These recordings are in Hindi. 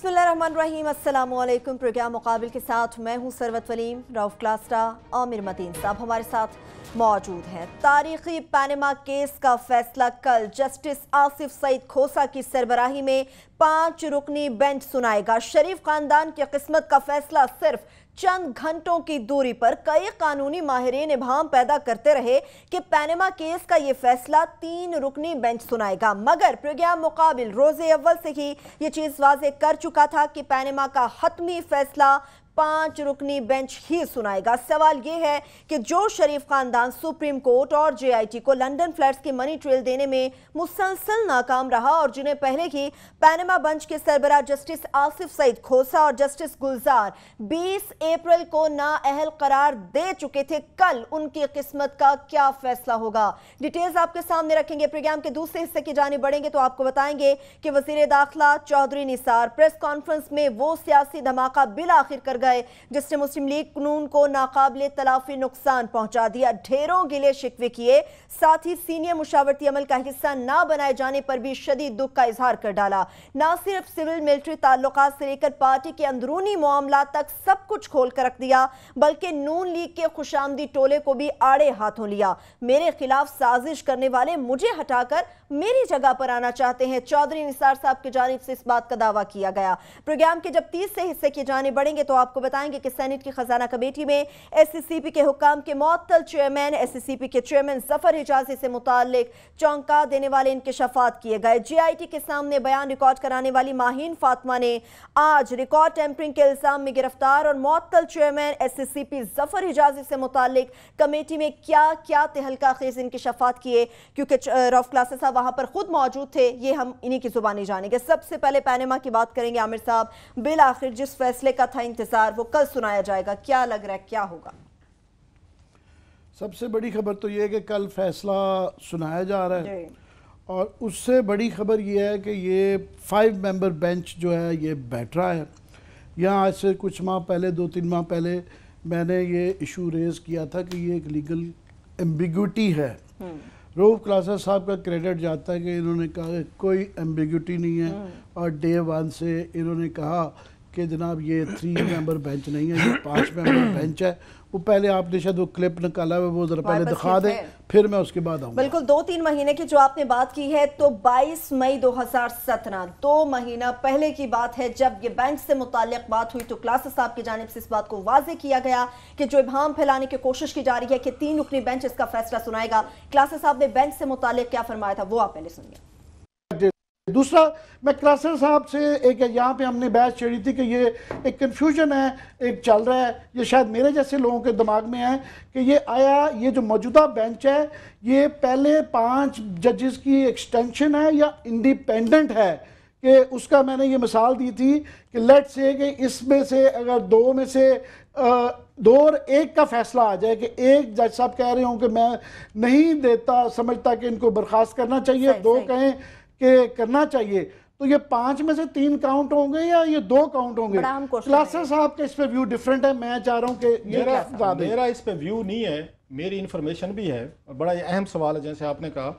बिस्मिल्लाहिर्रहमानिर्रहीम। अस्सलामुअलैकुम। प्रोग्राम मुकाबिल के साथ मैं हूं सरवत वलीम। रऊफ क्लास्टा, आमिर मतीन साहब हमारे साथ मौजूद हैं। तारीखी पनामा केस का फैसला कल जस्टिस आसिफ सईद खोसा की सरबराही में 5 रुकनी बेंच सुनाएगा। शरीफ खानदान की किस्मत का फैसला सिर्फ चंद घंटों की दूरी पर कई कानूनी माहिरीन इब्हाम पैदा करते रहे कि पनामा केस का ये फैसला 3 रुकनी बेंच सुनाएगा, मगर प्रोग्राम मुकाबिल रोजे अव्वल से ही ये चीज वाजे कर चुका था कि पनामा का हतमी फैसला 5 रुकनी बेंच ही सुनाएगा। सवाल यह है कि जो शरीफ खानदान सुप्रीम कोर्ट और JIT को लंदन फ्लैट्स की मनी ट्रेल देने में मुसलसल नाकाम रहा और जिन्हें पहले ही पनामा बेंच के सरबराह जस्टिस आसिफ सईद खोसा और जस्टिस गुलजार 20 अप्रैल को नाअहल करार दे चुके थे, कल उनकी किस्मत का क्या फैसला होगा, डिटेल्स आपके सामने रखेंगे। प्रोग्राम के दूसरे हिस्से की जानिब बढ़ेंगे तो आपको बताएंगे कि वजीर दाखिला चौधरी निसार प्रेस कॉन्फ्रेंस में वो सियासी धमाका बिल आखिर कर जिसने मुस्लिम लीग कानून को नाकाबिले तलाफी नुकसान पहुंचा दिया। ढेरों गिले शिकवे किए, साथ ही सीनियर मुशावरती अमल का हिस्सा ना बनाए जाने पर भी शदीद दुख का इजहार कर डाला। ना सिर्फ सिविल मिलिट्री ताल्लुकात से लेकर पार्टी के अंदरूनी मामला तक सब कुछ खोल कर रख दिया, बल्कि नून लीग के खुशामदी टोले को भी आड़े हाथों लिया। मेरे खिलाफ साजिश करने वाले मुझे हटाकर मेरी जगह पर आना चाहते हैं, चौधरी निसार साहब की जानिब से इस बात का दावा किया गया। प्रोग्राम के जब तीसरे हिस्से की जानिब बढ़ेंगे तो आपको बताएंगे कि सेनेट की खजाना कमेटी में SCCP के हुक्काम के मुअत्तल चेयरमैन SCCP के चेयरमैन जफर हिजाजी से मुताल्लिक चौंका देने वाले इंकशाफात किए गए। JIT के सामने बयान रिकॉर्ड कराने वाली माहीन फातिमा ने आज रिकॉर्ड टेम्परिंग के इल्जाम में गिरफ्तार और मुअत्तल चेयरमैन SCCP जफर हिजाजी से मुताल्लिक कमेटी में क्या क्या तहलका खेज इंकशाफात किए, क्योंकि रऊफ क्लासा साहब वहां पर खुद मौजूद थे, ये हम इन्हीं की जुबानी जानेंगे। सबसे पहले पनामा की बात करेंगे। आमिर साहब, बिल आखिर जिस फैसले का था इंतजार वो कल सुनाया जाएगा, क्या लग रहा है क्या होगा? सबसे बड़ी खबर तो ये है कि कल फैसला सुनाया जा रहा है और उससे बड़ी खबर ये है कि ये 5 मेंबर बेंच जो है ये बैठ रहा है। यहाँ आज से कुछ माह पहले 2-3 माह पहले मैंने ये इशू रेज़ किया था कि ये एक लीगल एम्बिग्विटी है। रऊफ क्लासा साहब का क्रेडिट जाता है कि इन्होंने कहा कि कोई एम्बिग्विटी नहीं है और डे 1 से इन्होंने कहा कि जनाब ये 3 मेंबर बेंच नहीं है, ये 5 मेंबर बेंच है। वो पहले आपने शायद वो क्लिप निकाला है, वो जरा पहले दिखा दे, फिर मैं उसके बाद आऊँगा। बिल्कुल, 2-3 महीने की जो आपने बात की है तो 22 मई 2017, 2 महीना पहले की बात है, जब ये बेंच से मुताल्लिक बात हुई तो क्लासा साहब की जानिब से इस बात को वाजे किया गया कि जो इब्हाम फैलाने की कोशिश की जा रही है कि 3 रुकनी बेंच इसका फैसला सुनाएगा। क्लासा साहब ने बेंच से मुताल्लिक क्या फरमाया था वो आप पहले सुनिए। दूसरा, मैं क्लासा साहब से एक यहाँ पे हमने बहस छेड़ी थी कि ये एक कन्फ्यूजन है, एक चल रहा है, ये शायद मेरे जैसे लोगों के दिमाग में है कि ये आया ये जो मौजूदा बेंच है ये पहले 5 जजेस की एक्सटेंशन है या इंडिपेंडेंट है। कि उसका मैंने ये मिसाल दी थी कि लेट्स से कि इसमें से अगर 2 में से 2 और 1 का फैसला आ जाए कि एक जज साहब कह रहे हों कि मैं नहीं देता, समझता कि इनको बर्खास्त करना चाहिए, 2 कहें कि करना चाहिए, तो ये 5 में से 3 काउंट होंगे या ये 2 काउंट होंगे? क्लासा साहब का इस पे व्यू डिफरेंट है। मैं चाह रहा हूँ कि मेरा इस पे व्यू नहीं है, मेरी इन्फॉर्मेशन भी है। बड़ा अहम सवाल है, जैसे आपने कहा,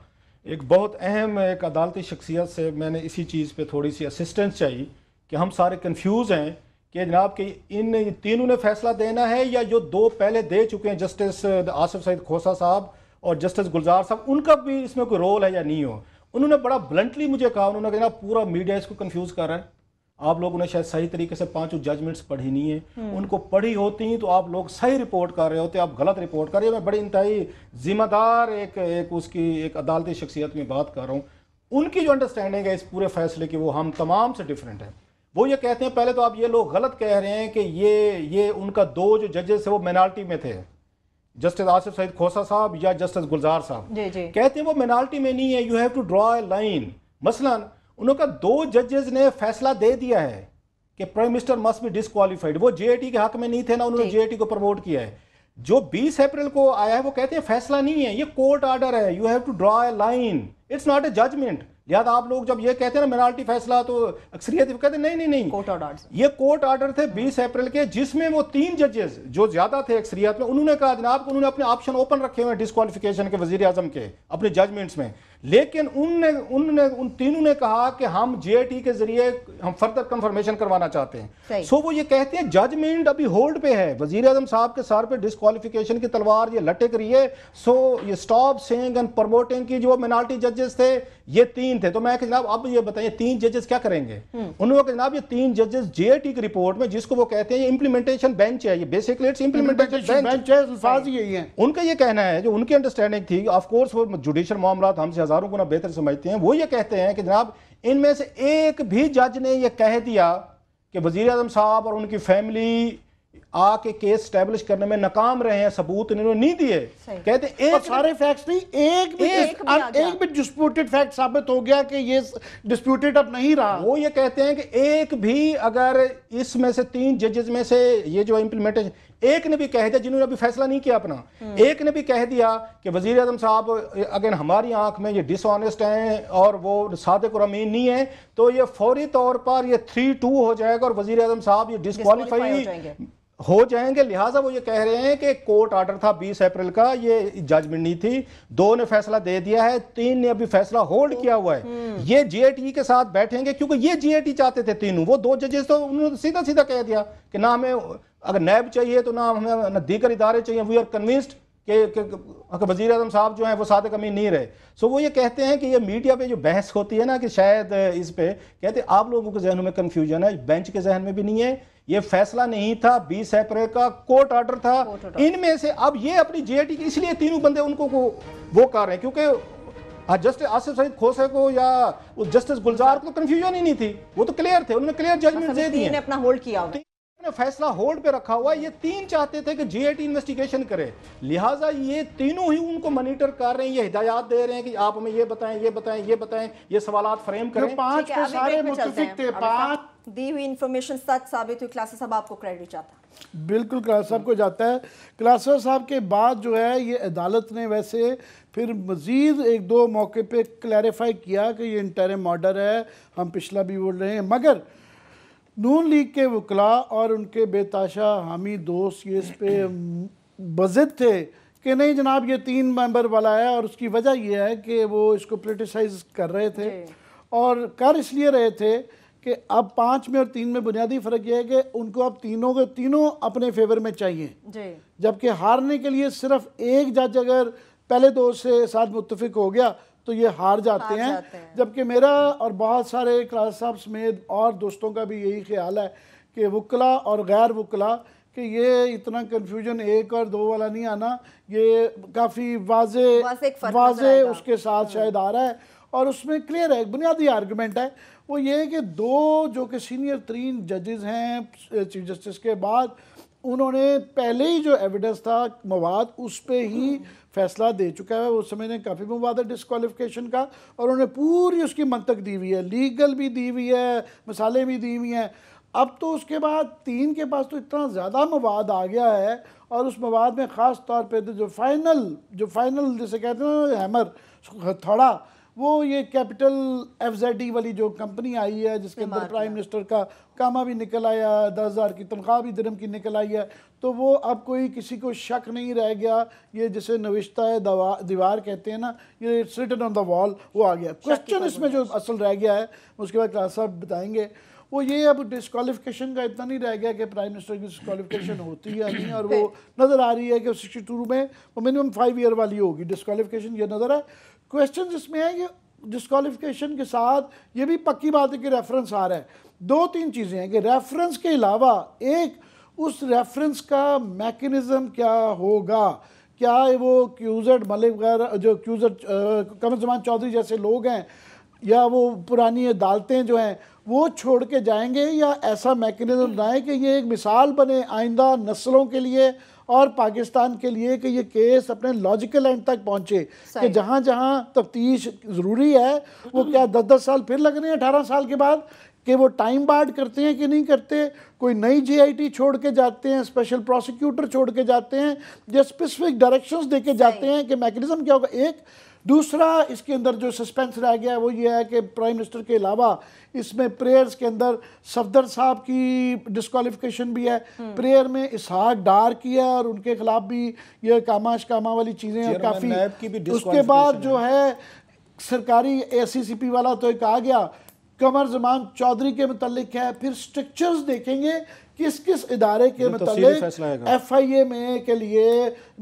एक बहुत अहम एक अदालती शख्सियत से मैंने इसी चीज़ पे थोड़ी सी असिस्टेंस चाहिए कि हम सारे कंफ्यूज हैं कि जनाब कि इन तीनों ने फैसला देना है या जो 2 पहले दे चुके हैं जस्टिस आसिफ सईद खोसा साहब और जस्टिस गुलजार साहब, उनका भी इसमें कोई रोल है या नहीं हो। उन्होंने बड़ा ब्लंटली मुझे कहा, उन्होंने कहा पूरा मीडिया इसको कंफ्यूज कर रहा है, आप लोगों ने शायद सही तरीके से 5 जजमेंट्स पढ़ी नहीं है, उनको पढ़ी होती तो आप लोग सही रिपोर्ट कर रहे होते, आप गलत रिपोर्ट कर रहे हो। मैं बड़ी इंतहाई जिम्मेदार एक उसकी एक अदालती शख्सियत में बात कर रहा हूँ। उनकी जो अंडरस्टैंडिंग है इस पूरे फैसले की वो हम तमाम से डिफरेंट है। वो ये कहते हैं, पहले तो आप ये लोग गलत कह रहे हैं कि ये उनका 2 जो जजेस है वो माइनॉरिटी में थे, जस्टिस आसिफ सईद खोसा साहब या जस्टिस गुलजार साहब। कहते हैं वो माइनॉरिटी में नहीं है, you have to draw a line. मसलन उन्होंने 2 जजेस ने फैसला दे दिया है कि prime minister must be disqualified, वो JIT के हक में नहीं थे ना, उन्होंने JIT को प्रमोट किया है। जो 20 अप्रैल को आया है वो कहते हैं फैसला नहीं है, ये कोर्ट ऑर्डर है, you have to draw a line, it's not a judgement. लिहाजा आप लोग जब ये कहते हैं ना मिनॉरिटी फैसला तो अक्सरियत कहते हैं नहीं, कोर्ट ऑर्डर, ये कोर्ट ऑर्डर थे 20 अप्रैल के, जिसमें वो 3 जजेस जो ज्यादा थे अक्सरियत में, उन्होंने कहा जनाब उन्होंने अपने ऑप्शन ओपन रखे हुए हैं डिस्क्वालिफिकेशन के वजीर आजम के अपने जजमेंट्स में। लेकिन उन तीनों ने कहा कि हम जेआईटी के जरिए हम फर्दर कंफर्मेशन करवाना चाहते हैं। सो वो ये कहते हैं जजमेंट अभी होल्ड पे है, वजीर आजम साहब के सर पे डिस्क्वालिफिकेशन की तलवार ये लटक रही है। सो ये स्टॉप सेइंग एंड प्रमोटिंग की जो माइनॉरिटी जजेस थे ये 3 थे। तो मैं जनाब अब ये बताइए 3 जजेस क्या करेंगे? उन्होंने कहा जनाब ये 3 जजेस जेआईटी की रिपोर्ट में जिसको वो कहते हैं ये इंप्लीमेंटेशन बेंच है, ये बेसिकली इट्स इंप्लीमेंटेशन बेंच है, अल्फाज यही है। उनका ये कहना है, जो उनकी अंडरस्टैंडिंग थी, ऑफ कोर्स वो जुडिशियल मामलात हमसे हजारों गुना बेहतर समझते हैं, वो ये कहते हैं कि जनाब इनमें से एक भी जज ने ये कह दिया कि वजीर आजम साहब और उनकी फैमिली आके केस स्टैब्लिश करने में नाकाम रहे हैं, सबूत इन्होंने नहीं दिए। कहते एक सारे फैक्ट्स नहीं, एक भी डिस्प्यूटेड फैक्ट साबित हो गया कि ये डिस्प्यूटेड अब नहीं रहा। वो ये कहते हैं कि एक भी अगर इसमें से 3 जजेस में से ये जो इम्प्लीमेंटेशन, एक ने भी कह दिया, जिन्होंने अभी फैसला नहीं किया अपना, एक ने भी कह दिया कि वजीर आजम साहब अगर हमारी आंख में ये डिसऑनेस्ट हैं और वो सादिक और अमीन नहीं है, तो ये फौरी तौर पर ये 3-2 हो जाएगा और वजीर आजम साहब ये डिस्क्वालीफाई हो जाएंगे। लिहाजा वो ये कह रहे हैं कि कोर्ट ऑर्डर था 20 अप्रैल का, ये जजमेंट नहीं थी, 2 ने फैसला दे दिया है, 3 ने अभी फैसला होल्ड किया हुआ है। ये जेआईटी के साथ बैठेंगे क्योंकि ये जेआईटी चाहते थे तीनों। वो 2 जजेस तो उन्होंने सीधा सीधा कह दिया कि ना हमें अगर नैब चाहिए तो ना हमें ना दीगर इदारे चाहिए, वी आर कन्विंस्ड कि वजीर आजम साहब जो हैं वो सादिक अमीन नहीं रहे। सो वो ये कहते हैं कि ये मीडिया पे जो बहस होती है ना कि शायद इस पे, कहते आप लोगों के जहनों में कंफ्यूजन है, बेंच के जहन में भी नहीं है। ये फैसला नहीं था 20 अप्रैल का, कोर्ट ऑर्डर था। इनमें से अब ये अपनी जेआईटी की, इसलिए तीनों बंदे उनको वो कर रहे हैं क्योंकि जस्टिस आसिफ सईद खोसे को या जस्टिस गुलजार को कंफ्यूजन ही नहीं थी, वो तो क्लियर थे, उन्होंने क्लियर जजमेंट दे दिए, अपना होल्ड किया, फैसला होल्ड पे रखा हुआ है। ये 3 चाहते थे कि जेआईटी इन्वेस्टिगेशन करे, लिहाजा ये तीनों ही उनको मॉनिटर कर रहे हैं, ये हिदायत दे रहे हैं कि आप हमें ये बताएं, ये बताएं, ये बताएं, ये सवालात फ्रेम करें। 5 पे सारे मुत्तफिक थे, 5 दी हुई इंफॉर्मेशन सच साबित हुई। क्लासेस साहब आपको क्रेडिट जाता है? बिल्कुल क्लास साहब को जाता है। क्लासेस साहब के बाद जो है ये अदालत ने वैसे फिर मज़ीद 1-2 मौके पे क्लैरिफाई किया कि ये इंटरिम ऑर्डर है, हम पिछला भी बोल रहे हैं, मगर नून लीग के वकला और उनके बेताशा हामी दोस्त ये इस पे बज़िद थे कि नहीं जनाब ये 3 मेंबर वाला है, और उसकी वजह यह है कि वो इसको पोलिटिसाइज कर रहे थे और कर इसलिए रहे थे कि अब 5 में और 3 में बुनियादी फ़र्क यह है कि उनको अब तीनों के तीनों अपने फेवर में चाहिए, जबकि हारने के लिए सिर्फ एक जज अगर पहले 2 से साथ मुत्तफिक हो गया तो ये हार जाते हैं। जबकि मेरा और बहुत सारे क्लास साहब समेत और दोस्तों का भी यही ख्याल है कि वकला और गैर वकला कि ये इतना कन्फ्यूजन 1 और 2 वाला नहीं आना, ये काफ़ी वाजे उसके साथ शायद आ रहा है और उसमें क्लियर है, बुनियादी आर्गूमेंट है वो ये है कि 2 जो कि सीनियर 3 जजेस हैं चीफ जस्टिस के बाद, उन्होंने पहले ही जो एविडेंस था मवाद उस पर ही फैसला दे चुका है। उस समय ने काफ़ी मवाद है डिस्क्वालिफिकेशन का और उन्होंने पूरी उसकी मंतक दी हुई है, लीगल भी दी हुई है, मिसालें भी दी हुई हैं। अब तो उसके बाद 3 के पास तो इतना ज़्यादा मवाद आ गया है और उस मवाद में ख़ास तौर पे जो फाइनल जिसे कहते हैं हैमर थोड़ा, वो ये कैपिटल FZD वाली जो कंपनी आई है जिसके अंदर प्राइम मिनिस्टर का कामा भी निकल आया, 10,000 की तनख्वाह भी दिरहम की निकल आई है, तो वो अब कोई किसी को शक नहीं रह गया, ये जिसे नविश्ता है दीवार कहते हैं ना, ये रिटन ऑन द वॉल वो आ गया। क्वेश्चन इसमें जो असल रह गया है उसके बाद क्लास साहब बताएंगे, वो ये अब डिस्क्वालिफिकेशन का इतना नहीं रह गया कि प्राइम मिनिस्टर की डिस्क्वालिफिकेशन होती है या नहीं, और वो नज़र आ रही है कि 62 में वो मिनिमम 5 ईयर वाली होगी डिस्क्वालिफिकेशन, ये नज़र है। क्वेश्चन इसमें है कि डिस्क्वालिफिकेशन के साथ ये भी पक्की बात है कि रेफरेंस आ रहा है। 2-3 चीज़ें हैं कि रेफरेंस के अलावा एक उस रेफरेंस का मैकेनिज़्म क्या होगा, क्या वो क्यूजर मलिक वगैरह जो क्यूजर कमर चौधरी जैसे लोग हैं या वो पुरानी अदालतें जो हैं वो छोड़ के जाएंगे, या ऐसा मैकेनिज़्म बनाए कि ये एक मिसाल बने आइंदा नस्लों के लिए और पाकिस्तान के लिए कि ये केस अपने लॉजिकल एंड तक पहुँचे, कि जहाँ जहाँ तफ्तीश ज़रूरी है वो क्या 10-10 साल फिर लग रहे हैं 18 साल के बाद, कि वो टाइम बार्ड करते हैं कि नहीं करते, कोई नई GIT छोड़ के जाते हैं, स्पेशल प्रोसिक्यूटर छोड़ के जाते हैं, या स्पेसिफिक डायरेक्शंस दे के जाते हैं कि मैकेनिज़्म क्या होगा। एक दूसरा इसके अंदर जो सस्पेंस रह गया है वो ये है कि प्राइम मिनिस्टर के अलावा इसमें प्रेयर्स के अंदर सफदर साहब की डिस्क्वालिफिकेशन भी है, प्रेयर में इसहाक डार किया और उनके खिलाफ भी ये कामा वाली चीज़ें हैं काफ़ी। उसके बाद जो है सरकारी ACCP वाला तो एक आ गया, कमर जमान चौधरी के मुतालिक है, फिर स्ट्रक्चर्स देखेंगे किस किस इदारे के मुतालिक FIA में के लिए,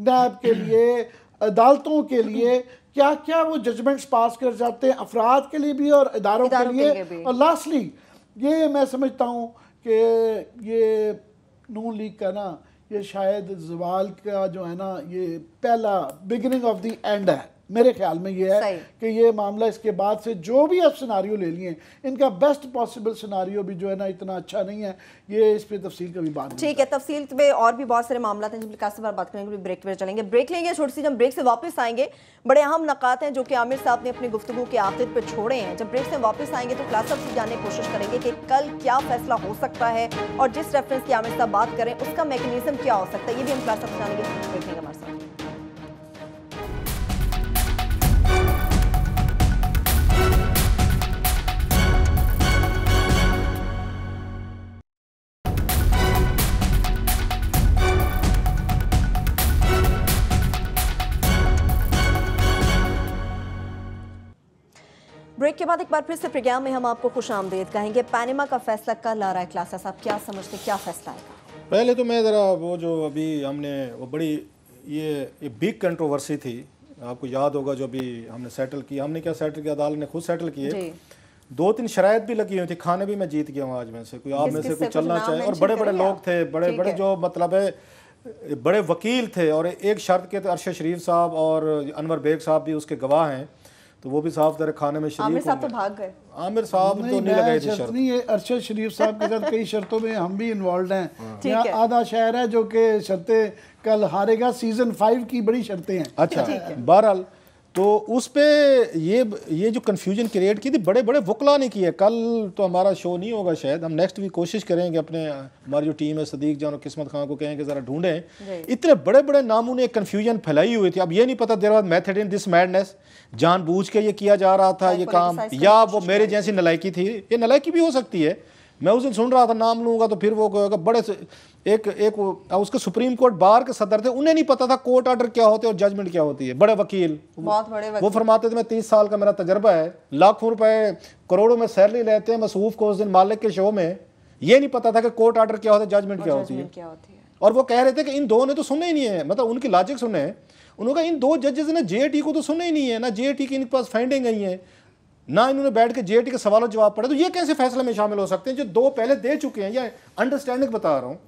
NAB के लिए, अदालतों के लिए क्या क्या वो जजमेंट्स पास कर जाते हैं, अफराद के लिए भी और इदारों के लिए। और लास्टली ये मैं समझता हूँ कि ये नून लीग का ना, ये शायद जवाल का जो है ना, ये पहला बिगिनिंग ऑफ द एंड है मेरे ख्याल में। ये है कि ये मामला इसके बाद से जो भी आप सिनारियो ले लिए, इनका बेस्ट पॉसिबल सिनारियो भी जो है ना इतना अच्छा नहीं है। ये इस पे तफसील कभी बात ठीक है, तफसील में और भी बहुत सारे मामला हैं जिनकी काफी बार बात करेंगे। ब्रेक पे चलेंगे, ब्रेक लेंगे छोटी सी। जब ब्रेक से वापस आएंगे बड़े अहम नकात हैं जो कि आमिर साहब ने अपनी गुफ्तगू के आखिर पे छोड़े हैं। जब ब्रेक से वापस आएंगे तो क्लास साहब से जानने की कोशिश करेंगे कि कल क्या फैसला हो सकता है और जिस रेफरेंस की आमिर साहब बात करें उसका मैकेनिज्म क्या हो सकता है, ये भी हम क्लास साहब से जानेंगे। ब्रेक लेंगे हमारे साथ। ब्रेक के बाद एक बार फिर से प्रोग्राम में हम आपको खुश आमदेद कहेंगे। पैनामा का फैसला कल आ रहा है, क्लासा साहब क्या समझते, क्या फैसला आएगा? पहले तो मैं ज़रा वो जो अभी हमने वो बड़ी ये बिग कंट्रोवर्सी थी, आपको याद होगा, जो अभी हमने सेटल किया, हमने क्या सेटल किया, अदालत ने खुद सेटल किए। 2-3 शराइत भी लगी हुई थी, खाने भी मैं जीत गया हूँ आज में से, कोई आप में से कोई चलना चाहे। और बड़े बड़े लोग थे, बड़े बड़े जो मतलब है बड़े वकील थे, और एक शर्त के थे अरशद शरीफ साहब और अनवर बेग साहब भी उसके गवाह हैं, तो वो भी साफ तरह खाने में शरीक। आमिर साहब तो भाग गए। आमिर साहब तो नहीं लगाई थी शर्त। नहीं, अरशद शरीफ साहब के साथ कई शर्तों में हम भी इन्वॉल्व हैं। यहाँ आधा शहर है जो कि शर्तें कल हारेगा, सीजन 5 की बड़ी शर्तें हैं। अच्छा, बहरहाल तो उस पे ये जो कंफ्यूजन क्रिएट की थी, बड़े बड़े वकला ने की है। कल तो हमारा शो नहीं होगा शायद, हम नेक्स्ट वीक कोशिश करेंगे, अपने हमारी जो टीम है सदीक जान और किस्मत खान को कहेंगे ज़रा ढूंढें। इतने बड़े बड़े नामों ने कन्फ्यूजन फैलाई हुई थी। अब ये नहीं पता देर बाद मेथड इन दिस मैडनेस, जानबूझ के ये किया जा रहा था ये काम, या वो मेरे जैसी नलायकी थी। ये नलायकी भी हो सकती है। मैं उस दिन सुन रहा था, नाम लूँगा तो फिर वो कहेगा बड़े एक उसके सुप्रीम कोर्ट बार के सदर थे, उन्हें नहीं पता था कोर्ट ऑर्डर क्या होते हैं और जजमेंट क्या होती है। बड़े वकील, बहुत बड़े वकील। वो फरमाते थे मैं 30 साल का मेरा तजर्बा है, लाखों रुपए करोड़ों में सैलरी लेते हैं मसरूफ को उस दिन मालिक के शो में, ये नहीं पता था कि कोर्ट ऑर्डर क्या होता है, जजमेंट क्या होती है। और वो कह रहे थे कि इन दो ने तो सुनना ही नहीं है, मतलब उनकी लॉजिक सुने। उन्होंने कहा इन दो जजेस ने JAT को तो सुनना ही नहीं है, ना JAT की इनके पास फाइंडिंग आई है, ना इन्होंने बैठ के JAT के सवालों जवाब पढ़े, तो ये कैसे फैसले में शामिल हो सकते हैं जो दो पहले दे चुके हैं। या अंडरस्टैंडिंग बता रहा हूँ।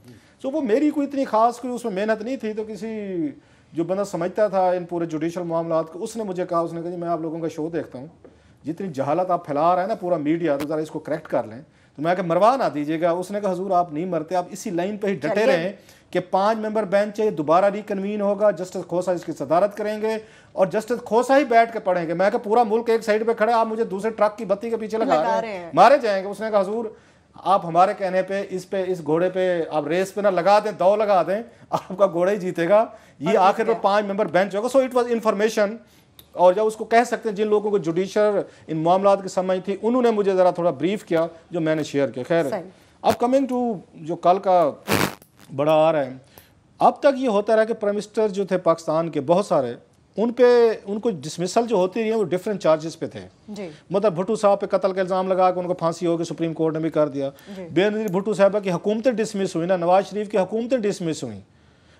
सो वो मेरी कोई इतनी खास कोई उसमें मेहनत नहीं थी, तो किसी जो बंदा समझता था इन पूरे जुडिशल मामलात को, उसने मुझे कहा, उसने कहा जी मैं आप लोगों का शो देखता हूँ, जितनी जहालत आप फैला रहे हैं ना पूरा मीडिया, तो ज़रा इसको करेक्ट कर लें। तो मैं मरवा ना दीजिएगा। उसने कहा हुजूर आप नहीं मरते, आप इसी लाइन पर ही डटे रहें कि 5 मेंबर बेंच है, दोबारा रिकन्वीन होगा, जस्टिस खोसा इसकी सदारत करेंगे और जस्टिस खोसा ही बैठ के पढ़ेंगे। मैं कहा पूरा मुल्क एक साइड पे खड़ा है, आप मुझे दूसरे ट्रक की बत्ती के पीछे लगा रहे हैं, मारे जाएंगे। उसने कहा हुजूर आप हमारे कहने पे इस घोड़े पे आप रेस पे ना लगा दें, दौड़ लगा दें, आपका घोड़ा ही जीतेगा। ये आखिर में 5 मेंबर बेंच होगा। सो इट वॉज इंफॉर्मेशन, और जब उसको कह सकते हैं जिन लोगों को जुडिशल इन मामलात की समझ थी, उन्होंने मुझे ज़रा थोड़ा ब्रीफ किया जो मैंने शेयर किया। खैर अब कमिंग टू जो कल का बड़ा आ रहा है, अब तक ये होता रहा कि प्राइम मिनिस्टर जो थे पाकिस्तान के बहुत सारे, उनको डिसमिसल जो होती रही है वो डिफरेंट चार्जेस पे थे जी। मतलब भुट्टो साहब पे कत्ल का इल्ज़ाम लगा के उनको फांसी हो गई, सुप्रीम कोर्ट ने भी कर दिया। बेनज़ीर भुट्टो साहबा की हुकूमतें डिसमिस हुई ना, नवाज शरीफ की हुकूमतें डिसमिस हुई।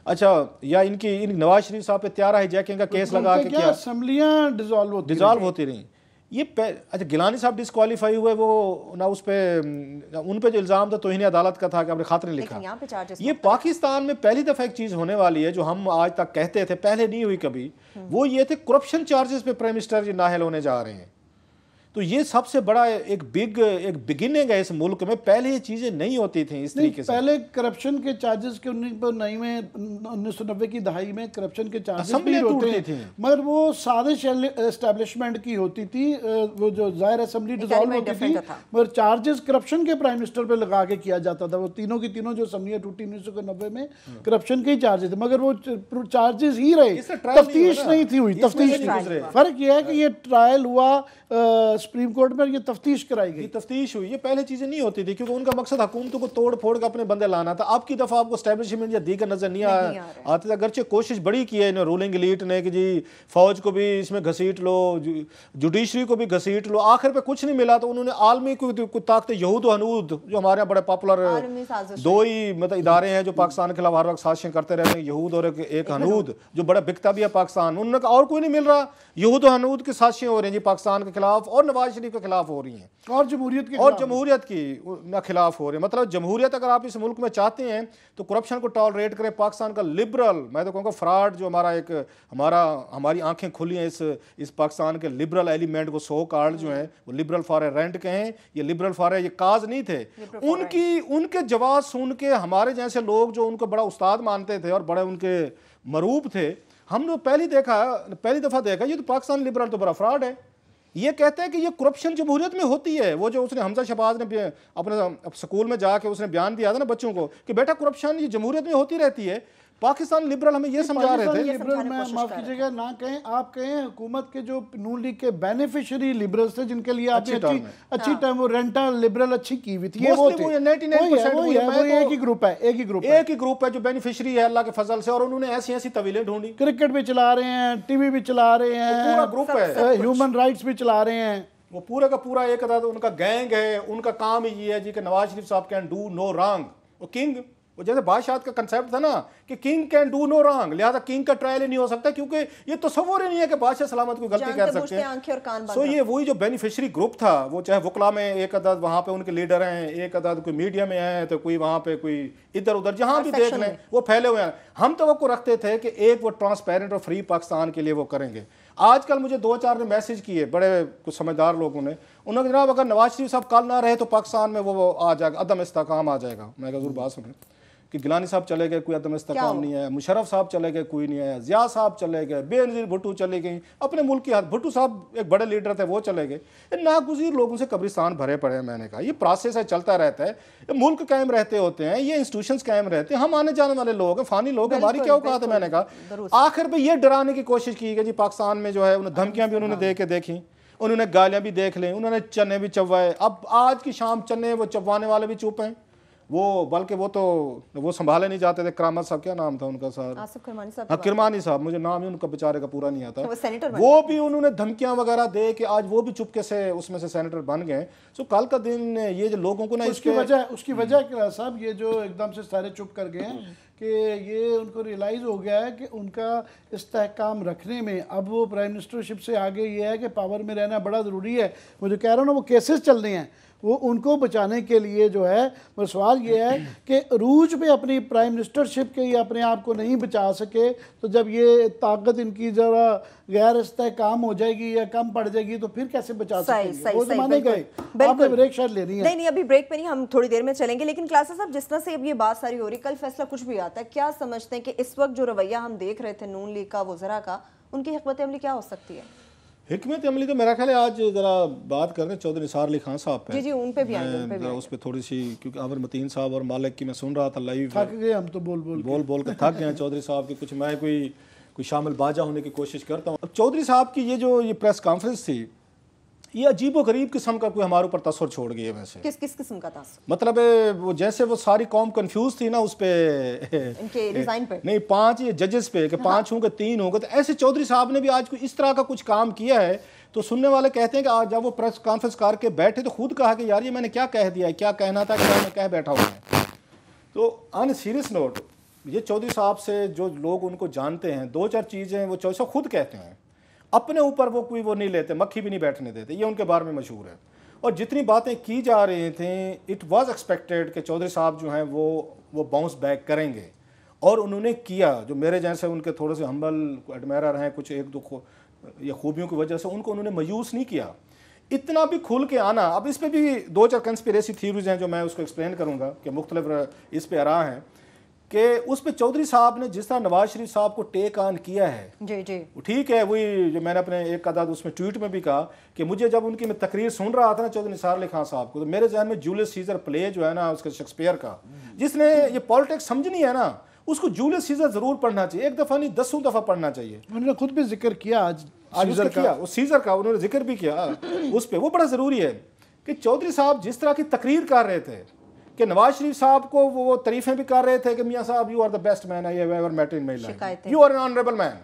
अच्छा, या इन नवाज शरीफ साहब पे 13 हाईजैकिंग का केस लगा के क्या असेंबलियां डिसॉल्व होती रही। ये अच्छा गिलानी साहब डिस्क्वालीफाई हुए, वो ना उस पे उन पे जो इल्ज़ाम था तौहीन अदालत का था कि आपने खातिर नहीं लिखा। ये पाकिस्तान में पहली दफ़ा एक चीज़ होने वाली है जो हम आज तक कहते थे, पहले नहीं हुई कभी, वो ये थे करप्शन चार्जेस पे प्राइम मिनिस्टर नाहल होने जा रहे हैं। तो ये सबसे बड़ा एक बिगिनिंग है इस मुल्क में। पहले ये चीज़ें नहीं होती थी इस तरीके से। पहले करप्शन के चार्जेस के 1990 की दहाई में करप्शन के चार्जेस भी होते थे, मगर वो साजिश एस्टैब्लिशमेंट की होती थी, वो जो ज़ाहिर असेंबली डिसॉल्व होती थी, मगर चार्जेस करप्शन के प्राइम मिनिस्टर पे लगा के किया जाता था। वो तीनों की तीनों जो असेंबलियाँ टूटी 1990 में, करप्शन के ही चार्जेस थे, मगर वो चार्जेस ही रहे, तफ्तीश नहीं थी हुई। तफ्तीश फ़र्क यह है कि ये ट्रायल हुआ सुप्रीम कोर्ट में ये तफ्तीश कराई गई, तफ्तीश हुई। ये पहले चीज़ें नहीं होती थी क्योंकि उनका मकसद हुकूमतों को तोड़ फोड़ के अपने बंदे लाना था। अब की दफ़ा आपको स्टैब्लिशमेंट या दीगर नजर नहीं आते थे। अगरचे कोशिश बड़ी की है रूलिंग एलीट ने कि जी फौज को भी इसमें घसीट लो, जुडिशरी को भी घसीट लो, आखिर पे कुछ नहीं मिला। तो उन्होंने आलमी को ताकत यहूद व हनूद, जो हमारे यहाँ बड़े पॉपुलर दो ही मतलब इदारे हैं जो पाकिस्तान के खिलाफ हर वक्त साजिशें करते रहते हैं, यहूद और एक हनूद, जो बड़ा बिकता भी है पाकिस्तान। उन्होंने कहा और कोई नहीं मिल रहा, यहूद और हनूद की साजिशें हो रही हैं जी पाकिस्तान के खिलाफ और नवाज शरीफ के खिलाफ हो रही हैं और जमहूरियत की खिलाफ हो रही है। मतलब जमहूरियत अगर आप इस मुल्क में चाहते हैं तो करप्शन को टॉलरेट करें। पाकिस्तान का लिबरल, मैं तो कहूँगा फ्रॉड, जो हमारी आंखें खुली हैं इस पाकिस्तान के लिबरल एलिमेंट को, सो कार्ड जो हैं वो लिबरल फॉर ए रेंट कहें, ये लिबरल फॉर ये काज नहीं थे। उनके जवाब सुन के हमारे जैसे लोग जो उनको बड़ा उस्ताद मानते थे और बड़े उनके मरूब थे, हमने पहली दफ़ा देखा ये तो पाकिस्तान लिबरल तो बड़ा फ्रॉड है। ये कहते हैं कि ये करप्शन जमहूरियत में होती है। वो जो उसने हमजा शहबाज ने अपने स्कूल में जाके उसने बयान दिया था ना बच्चों को कि बेटा करप्शन ये जमहूरियत में होती रहती है। पाकिस्तान लिबरल हमें ये समझा रहे थे। लिबरल में माफ कीजिएगा ना कहें, आप कहें हुकूमत के जो नून लीग के बेनिफिशियरी लिबरल्स थे जिनके लिए आपने अच्छी टर्म वो रेंटल लिबरल अच्छी की हुई थी, वो एक ही ग्रुप है जो बेनिफिशियरी है अल्लाह के फजल से। और उन्होंने ऐसी तवीलें ढूंढी, क्रिकेट भी चला रहे हैं, टीवी भी चला रहे हैं, पूरा ग्रुप है, ह्यूमन राइट्स भी चला रहे हैं। वो पूरा का पूरा एक उनका गैंग है। उनका काम ही ये है जी कि नवाज शरीफ साहब कैन डू नो रॉन्ग। वो किंग, वो जैसे बादशाह का कंसेप्ट था ना कि king can do no wrong, लिहाजा किंग का ट्रायल ही नहीं हो सकता क्योंकि ये तस्वुर ही नहीं है कि बादशाह सलामत कोई गलती कर सकते हैं। सो ये वही जो बेनिफिशियरी ग्रुप था, वो चाहे वकला में एक अदद वहाँ पे उनके लीडर हैं, एक अदद कोई मीडिया में है, तो कोई वहाँ पे कोई इधर उधर जहाँ भी देख लें वो फैले हुए हैं। हम तो वो रखते थे कि एक वो ट्रांसपेरेंट और फ्री पाकिस्तान के लिए वो करेंगे। आजकल मुझे 2-4 ने मैसेज किए बड़े कुछ समझदार लोगों ने, उन्होंने जनाब अगर नवाज शरीफ साहब कल ना रहे तो पाकिस्तान में वो आ जाएगा, अदम इस्तेकाम आ जाएगा। मैं जरूर बात सुने कि गिलानी साहब चले गए, कोई अदम इस्तेकाम नहीं है, मुशर्रफ साहब चले गए, कोई नहीं आया, जिया साहब चले गए, बेनज़ीर भुट्टो चले गई, अपने मुल्क की हाथ, भुट्टो साहब एक बड़े लीडर थे वो चले गए। नागुज़ीर लोगों से कब्रिस्तान भरे पड़े हैं। मैंने कहा ये प्रोसेस है, चलता रहता है, ये मुल्क कायम रहते होते हैं, ये इंस्टीट्यूशंस कायम रहते हैं, हम आने जाने वाले लोग हैं, फानी लोग हैं, हमारी क्या औकात है। मैंने कहा आखिर पे ये डराने की कोशिश की गई जी पाकिस्तान में जो है उन्हें धमकियाँ भी उन्होंने दे के देखी, उन्होंने गालियाँ भी देख लें, उन्होंने चने भी चबवाए। अब आज की शाम चने वो चबवाने वाले भी चुप हैं, वो बल्कि वो संभाले नहीं जाते थे। करामत साहब, क्या नाम था उनका सर, हाँ किरमानी साहब, मुझे नाम ही उनका बेचारे का पूरा नहीं आता, वो भी उन्होंने धमकियां वगैरह दे के आज वो भी चुपके से उसमें से सेनेटर बन गए। सो कल का दिन ये जो लोगों को ना उसकी वजह क्या साहब, ये जो एकदम से सारे चुप कर गए हैं कि ये उनको रियलाइज़ हो गया है कि उनका इस्तेहकाम रखने में अब वो प्राइम मिनिस्टरशिप से आगे ये है कि पावर में रहना बड़ा ज़रूरी है। मुझे कह रहा हूँ ना वो केसेस चल रहे हैं, वो उनको बचाने के लिए जो है मेरा सवाल ये है कि रूज पे अपनी प्राइम मिनिस्टरशिप के ये अपने आप को नहीं बचा सके, तो जब ये ताकत इनकी ज़रा गैर इस्तेहकाम हो जाएगी या कम पड़ जाएगी तो फिर कैसे बचा सकेंगे? वो ज़माने गए। आपने ब्रेक शायद लेनी है? नहीं, अभी ब्रेक पे नहीं, हम थोड़ी देर में चलेंगे। लेकिन क्लासेस साहब, जिस तरह से अब ये बात सारी हो रही, कल फैसला कुछ भी आता है, क्या समझते हैं कि इस वक्त जो रवैया हम देख रहे थे नून लीग का, वज़रा का, उनकी हिकमत अमली क्या हो सकती है? हिकमत अमली तो मेरा ख्याल है आज ज़रा बात करें चौधरी निसार अली खान साहब पे। जी उन पे भी आएंगे, उस पर थोड़ी सी, क्योंकि आमिर मतीन साहब और मालिक की मैं सुन रहा था लाइव, थक गए हम तो बोल के थक गए चौधरी साहब की। कुछ मैं कोई शामिल बाजा होने की कोशिश करता हूँ। अब चौधरी साहब की ये प्रेस कॉन्फ्रेंस थी, ये अजीबो गरीब किस्म का कोई हमारे ऊपर तसर छोड़ गई है। वैसे किस किस्म का तसर? मतलब वो जैसे वो सारी कौम कंफ्यूज थी ना उस पे, इनके डिजाइन पे नहीं 5 ये जजेस पे कि 5 होंगे 3 होंगे, तो ऐसे चौधरी साहब ने भी आज कोई इस तरह का कुछ काम किया है। तो सुनने वाले कहते हैं कि आज जब वो प्रेस कॉन्फ्रेंस करके बैठे तो खुद कहा कि यार ये मैंने क्या कह दिया है, क्या कहना था, क्या मैं कह बैठा हुआ है। तो ऑन सीरियस नोट, ये चौधरी साहब से जो लोग उनको जानते हैं, 2-4 चीज़ें वो चौधरी साहब खुद कहते हैं, अपने ऊपर वो नहीं लेते, मक्खी भी नहीं बैठने देते, ये उनके बारे में मशहूर है। और जितनी बातें की जा रही थी, इट वाज एक्सपेक्टेड कि चौधरी साहब जो हैं वो बाउंस बैक करेंगे, और उन्होंने किया। जो मेरे जैसे उनके थोड़े से हम्बल एडमायरर हैं, कुछ 1-2 या खूबियों की वजह से उनको उन्होंने मायूस नहीं किया। इतना भी खुल के आना, अब इस पर भी 2-4 कंस्पिरेसी थ्योरीज हैं जो मैं उसको एक्सप्लेन करूँगा कि मुख्तलिफ इस पर आरा हैं कि उस पर चौधरी साहब ने जिस तरह नवाज शरीफ साहब को टेक ऑन किया है, जी ठीक है। वही जो मैंने अपने एक आदाद उसमें ट्वीट में भी कहा कि मुझे जब उनकी मैं तकरीर सुन रहा था ना चौधरी निसार अली खान साहब को, तो मेरे जहन में जूलियस सीजर प्ले जो है ना उसका शेक्सपियर का, जिसने ये पॉलिटिक्स समझनी है ना, उसको जूलियस सीजर जरूर पढ़ना चाहिए, एक दफ़ा नहीं 10 दफ़ा पढ़ना चाहिए। उन्होंने खुद भी जिक्र किया आज आज उसका किया, उस सीजर का उन्होंने जिक्र भी किया उस पर। वो बड़ा ज़रूरी है कि चौधरी साहब जिस तरह की तकरीर कर रहे थे कि नवाज शरीफ साहब को वो तारीफें भी कर रहे थे कि मियाँ साहब you are the best man I have ever met in my life, you are an honourable man.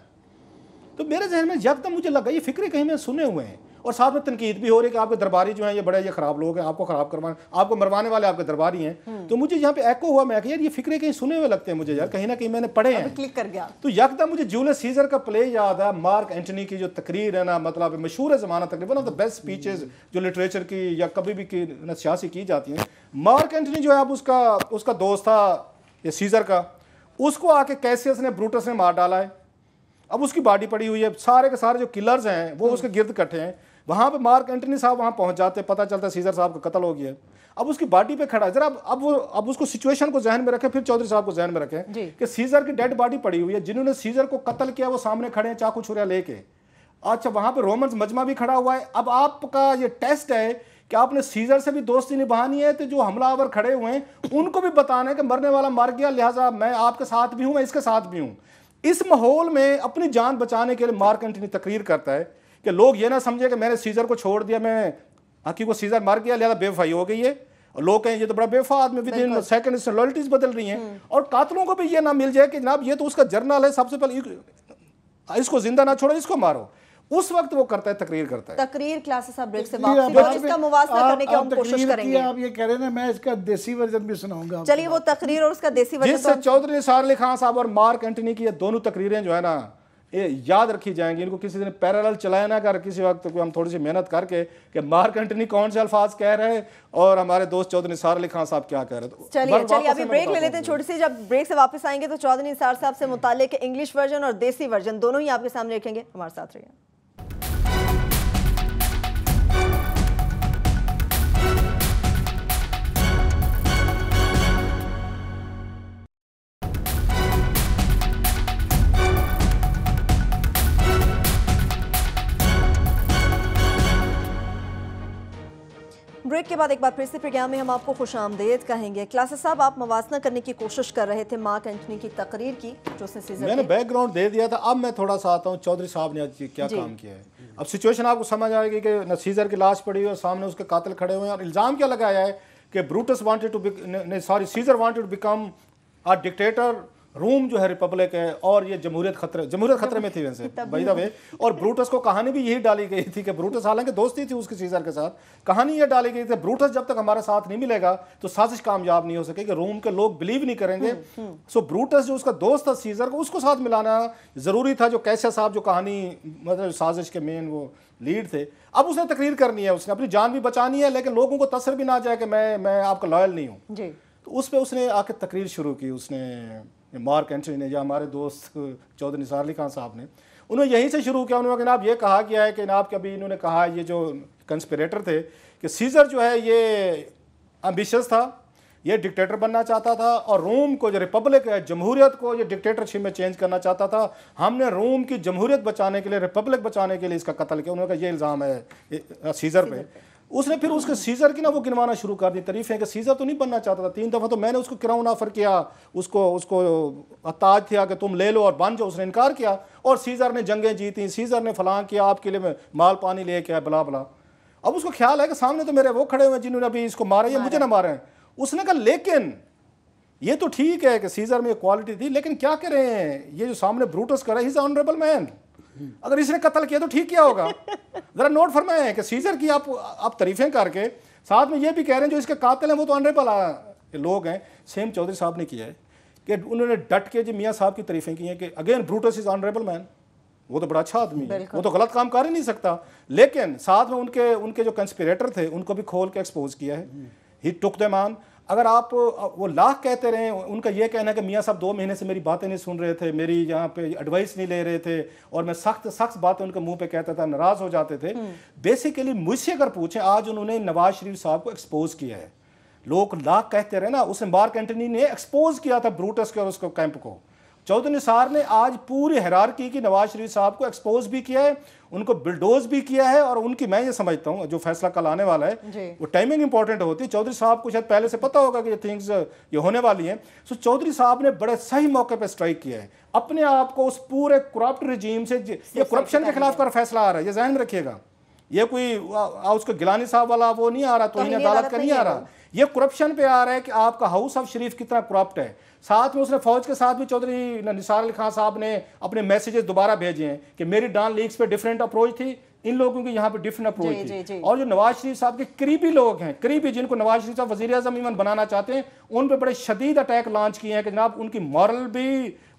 तो मेरे जहन में यकदम मुझे लगा ये फिक्रे कहीं में सुने हुए हैं, और साथ में तनकीद भी हो रही है कि आपके दरबारी जो हैं ये बड़े ये खराब लोग हैं, आपको खराब करवाने, आपको मरवाने वाले आपके दरबारी हैं। तो मुझे यहाँ पे एको हुआ, मैं यार ये फिक्रे कहीं सुने हुए लगते हैं मुझे यार, कहीं ना कहीं मैंने पढ़े हैं, क्लिक कर गया। तो यकदम मुझे जूलियस सीजर का प्ले याद है, मार्क एंटनी की जो तकरीर है ना, मतलब मशहूर है ज़माना तकरीबन, one of the best speeches जो लिटरेचर की या कभी भी की सियासी की जाती हैं। मार्क एंटनी जो है अब उसका दोस्त था ये सीजर का, उसको आके कैसियस ने ब्रूटस ने मार डाला है। अब उसकी बॉडी पड़ी हुई है, सारे के सारे जो किलर्स हैं वो उसके गिर्द इकट्ठे हैं। वहाँ पे मार्क एंटनी साहब वहाँ पहुँच जाते, पता चलता है सीजर साहब का कत्ल हो गया है। अब उसकी बॉडी पे खड़ा है, जरा अब उसको सिचुएशन को जहन में रखें, फिर चौधरी साहब को जहन में रखें कि सीजर की डेड बॉडी पड़ी हुई है, जिन्होंने सीजर को कत्ल किया वो सामने खड़े हैं चाकू छुरा लेके। अच्छा, वहाँ पे रोमन्स मजमा भी खड़ा हुआ है। अब आपका ये टेस्ट है कि आपने सीजर से भी दोस्ती निभानी है, तो जो हमलावर खड़े हुए हैं उनको भी बताना है कि मरने वाला मर गया, लिहाजा मैं आपके साथ भी हूँ, मैं इसके साथ भी हूँ। इस माहौल में अपनी जान बचाने के लिए मार्क एंटनी तकरीर करता है कि लोग ये ना समझे कि मैंने सीजर को छोड़ दिया, मैं हकीको सीजर मर गया लिहाजा बेवफाई हो गई है, और लोग कहें ये तो बड़ा बेवफा आदमी, विद इन सेकंड इससे लॉयल्टीज बदल रही हैं। और कातलों को भी ये ना मिल जाए कि जनाब ये तो उसका जर्नल है, सबसे पहले इसको जिंदा ना छोड़ो, इसको मारो। उस वक्त वो करता है, तकरीर करता है। तकरीर क्लासेस आप ब्रेक से वापसी और इसका मुवाजना करने की हम कोशिश करेंगे। आप ये कह रहे हैं, मैं इसका देसी वर्जन भी सुनाऊंगा। चलिए वो तकरीर और उसका देसी वर्जन जिससे चौधरी निसार अली खान साहब और मार्क एंटनी की ये दोनों तकरीरें जो है ना ये याद रखी जाएंगी। इनको किसी दिन पैरेलल चलाया ना कर, किसी वक्त को हम थोड़ी सी मेहनत करके कि मार्क एंटनी कौन से अल्फाज कह रहे हैं और हमारे दोस्त चौधरी निसार अली खान साहब क्या कह रहे हैं। चलिए अभी ब्रेक ले लेते हैं छोटी सी। जब ब्रेक से वापस आएंगे तो चौधरी निसार साहब से मुताल्लिक इंग्लिश वर्जन और देसी वर्जन दोनों ही आपके सामने रखेंगे। हमारे साथ रहिए। ब्रेक के बाद एक बार फिर से प्रोग्राम में हम आपको खुशामदीद कहेंगे। क्लासेस साहब, आप मवाजना करने की कोशिश कर रहे थे मार्क एंटनी की तकरीर की जो उसने सीजर मैंने बैकग्राउंड दे दिया था। अब मैं थोड़ा सा आता हूँ चौधरी साहब ने आज क्या काम किया है। अब सिचुएशन आपको समझ आएगी कि सीजर की लाश पड़ी हुई और सामने उसके कातिल खड़े हुए हैं, और इल्ज़ाम क्या लगाया है कि Brutus wanted to Caesar wanted to become a dictator, Rome जो है रिपब्लिक है, और ये जमहूरियत खतरे में थी वैसे बाय द वे। और ब्रूटस को कहानी भी यही डाली गई थी कि ब्रूटस, हालांकि दोस्ती थी उसकी सीजर के साथ, कहानी ये डाली गई थी ब्रूटस जब तक हमारे साथ नहीं मिलेगा तो साजिश कामयाब नहीं हो सकेगी, रोम के लोग बिलीव नहीं करेंगे। सो ब्रूटस जो उसका दोस्त था सीजर को, उसको साथ मिलाना जरूरी था, जो कैसे साहब जो कहानी मतलब साजिश के मेन वो लीड थे। अब उसने तकरीर करनी है, उसने अपनी जान भी बचानी है, लेकिन लोगों को तसर भी ना जाए कि मैं आपका लॉयल नहीं हूँ। तो उस पर उसने आके तकरीर शुरू की, उसने मार्क एंटनी ने या हमारे दोस्त चौधरी निसार अली खान साहब ने, उन्होंने यहीं से शुरू किया। उन्होंने जनाब ये कहा गया है कि जनाब के अभी इन्होंने कहा ये जो कंस्पिरेटर थे कि सीजर जो है ये एम्बिशियस था, ये डिक्टेटर बनना चाहता था, और रोम को जो रिपब्लिक है, जमहूरियत को ये डिक्टेटरशिप में चेंज करना चाहता था। हमने रोम की जमहूरियत बचाने के लिए, रिपब्लिक बचाने के लिए इसका कत्ल किया। उन्होंने कहा ये इल्ज़ाम है सीजर पे। उसने फिर उसके सीजर की ना वो गिनवाना शुरू कर दी तारीफें कि सीजर तो नहीं बनना चाहता था, 3 दफ़ा तो मैंने उसको क्राउन ऑफर किया, उसको ताज था कि तुम ले लो और बन जाओ, उसने इनकार किया, और सीजर ने जंगें जीती, सीजर ने फलां किया, आपके लिए माल पानी लेके आया, बला बला। अब उसको ख्याल है कि सामने तो मेरे वो खड़े हुए जिन्होंने अभी इसको मारा, ये मुझे ना मारे। उसने कहा लेकिन ये तो ठीक है कि सीजर में क्वालिटी थी, लेकिन क्या करें, ये जो सामने ब्रूटस कर रहा है, ही इज ऑनरेबल मैन, अगर इसने कत्ल किया तो ठीक क्या होगा। जरा नोट फरमाएं कि सीजर की आप तारीफें करके साथ में ये भी कह रहे हैं जो इसके कातिल हैं वो तो ऑनरेबल लोग हैं। सेम चौधरी साहब ने किया है कि उन्होंने डट के जो मियाँ साहब की तारीफें की हैं कि again Brutus is honourable man, वो तो बड़ा अच्छा आदमी है, वो तो गलत काम कर ही नहीं सकता, लेकिन साथ में उनके जो कंस्पिरेटर थे उनको भी खोल के एक्सपोज किया है। ही टुक देम ऑन। अगर आप वो लाख कहते रहे, उनका ये कहना है कि मियाँ साहब 2 महीने से मेरी बातें नहीं सुन रहे थे, मेरी यहाँ पे एडवाइस नहीं ले रहे थे, और मैं सख्त बातें उनके मुंह पे कहता था, नाराज हो जाते थे। बेसिकली मुझसे अगर पूछें, आज उन्होंने नवाज शरीफ साहब को एक्सपोज किया है। लोग लाख कहते रहे ना, उसने मार्क एंटनी ने एक्सपोज किया था ब्रूटस के और उसको कैंप को। चौधरी निसार ने आज पूरी हायरार्की की नवाज शरीफ साहब को एक्सपोज भी किया है, उनको बिल्डोज भी किया है, और उनकी मैं ये समझता हूँ जो फैसला कल आने वाला है वो टाइमिंग इंपॉर्टेंट होती है। चौधरी साहब को शायद पहले से पता होगा कि ये थिंग्स ये होने वाली हैं। सो चौधरी साहब ने बड़े सही मौके पर स्ट्राइक किया है, अपने आप को उस पूरे करप्ट रिजीम से, ये करप्शन के खिलाफ का फैसला आ रहा है, ये ध्यान में रखिएगा। ये कोई उसको गिलानी साहब वाला वो नहीं आ रहा, तो अदालत का नहीं आ रहा, ये करप्शन पे आ रहा है कि आपका हाउस ऑफ शरीफ कितना करप्ट है। साथ में उसने फौज के साथ भी चौधरी निसार अली खान साहब ने अपने मैसेजेस दोबारा भेजे हैं कि मेरी डान लीग्स पे डिफरेंट अप्रोच थी, इन लोगों की यहाँ पे डिफरेंट अप्रोच थी। और जो नवाज शरीफ साहब के करीबी लोग हैं, करीबी जिनको नवाज शरीफ साहब वजीर आजम इवन बनाना चाहते हैं, उन पे बड़े शदीद अटैक लॉन्च किए हैं कि जनाब उनकी मॉरल भी,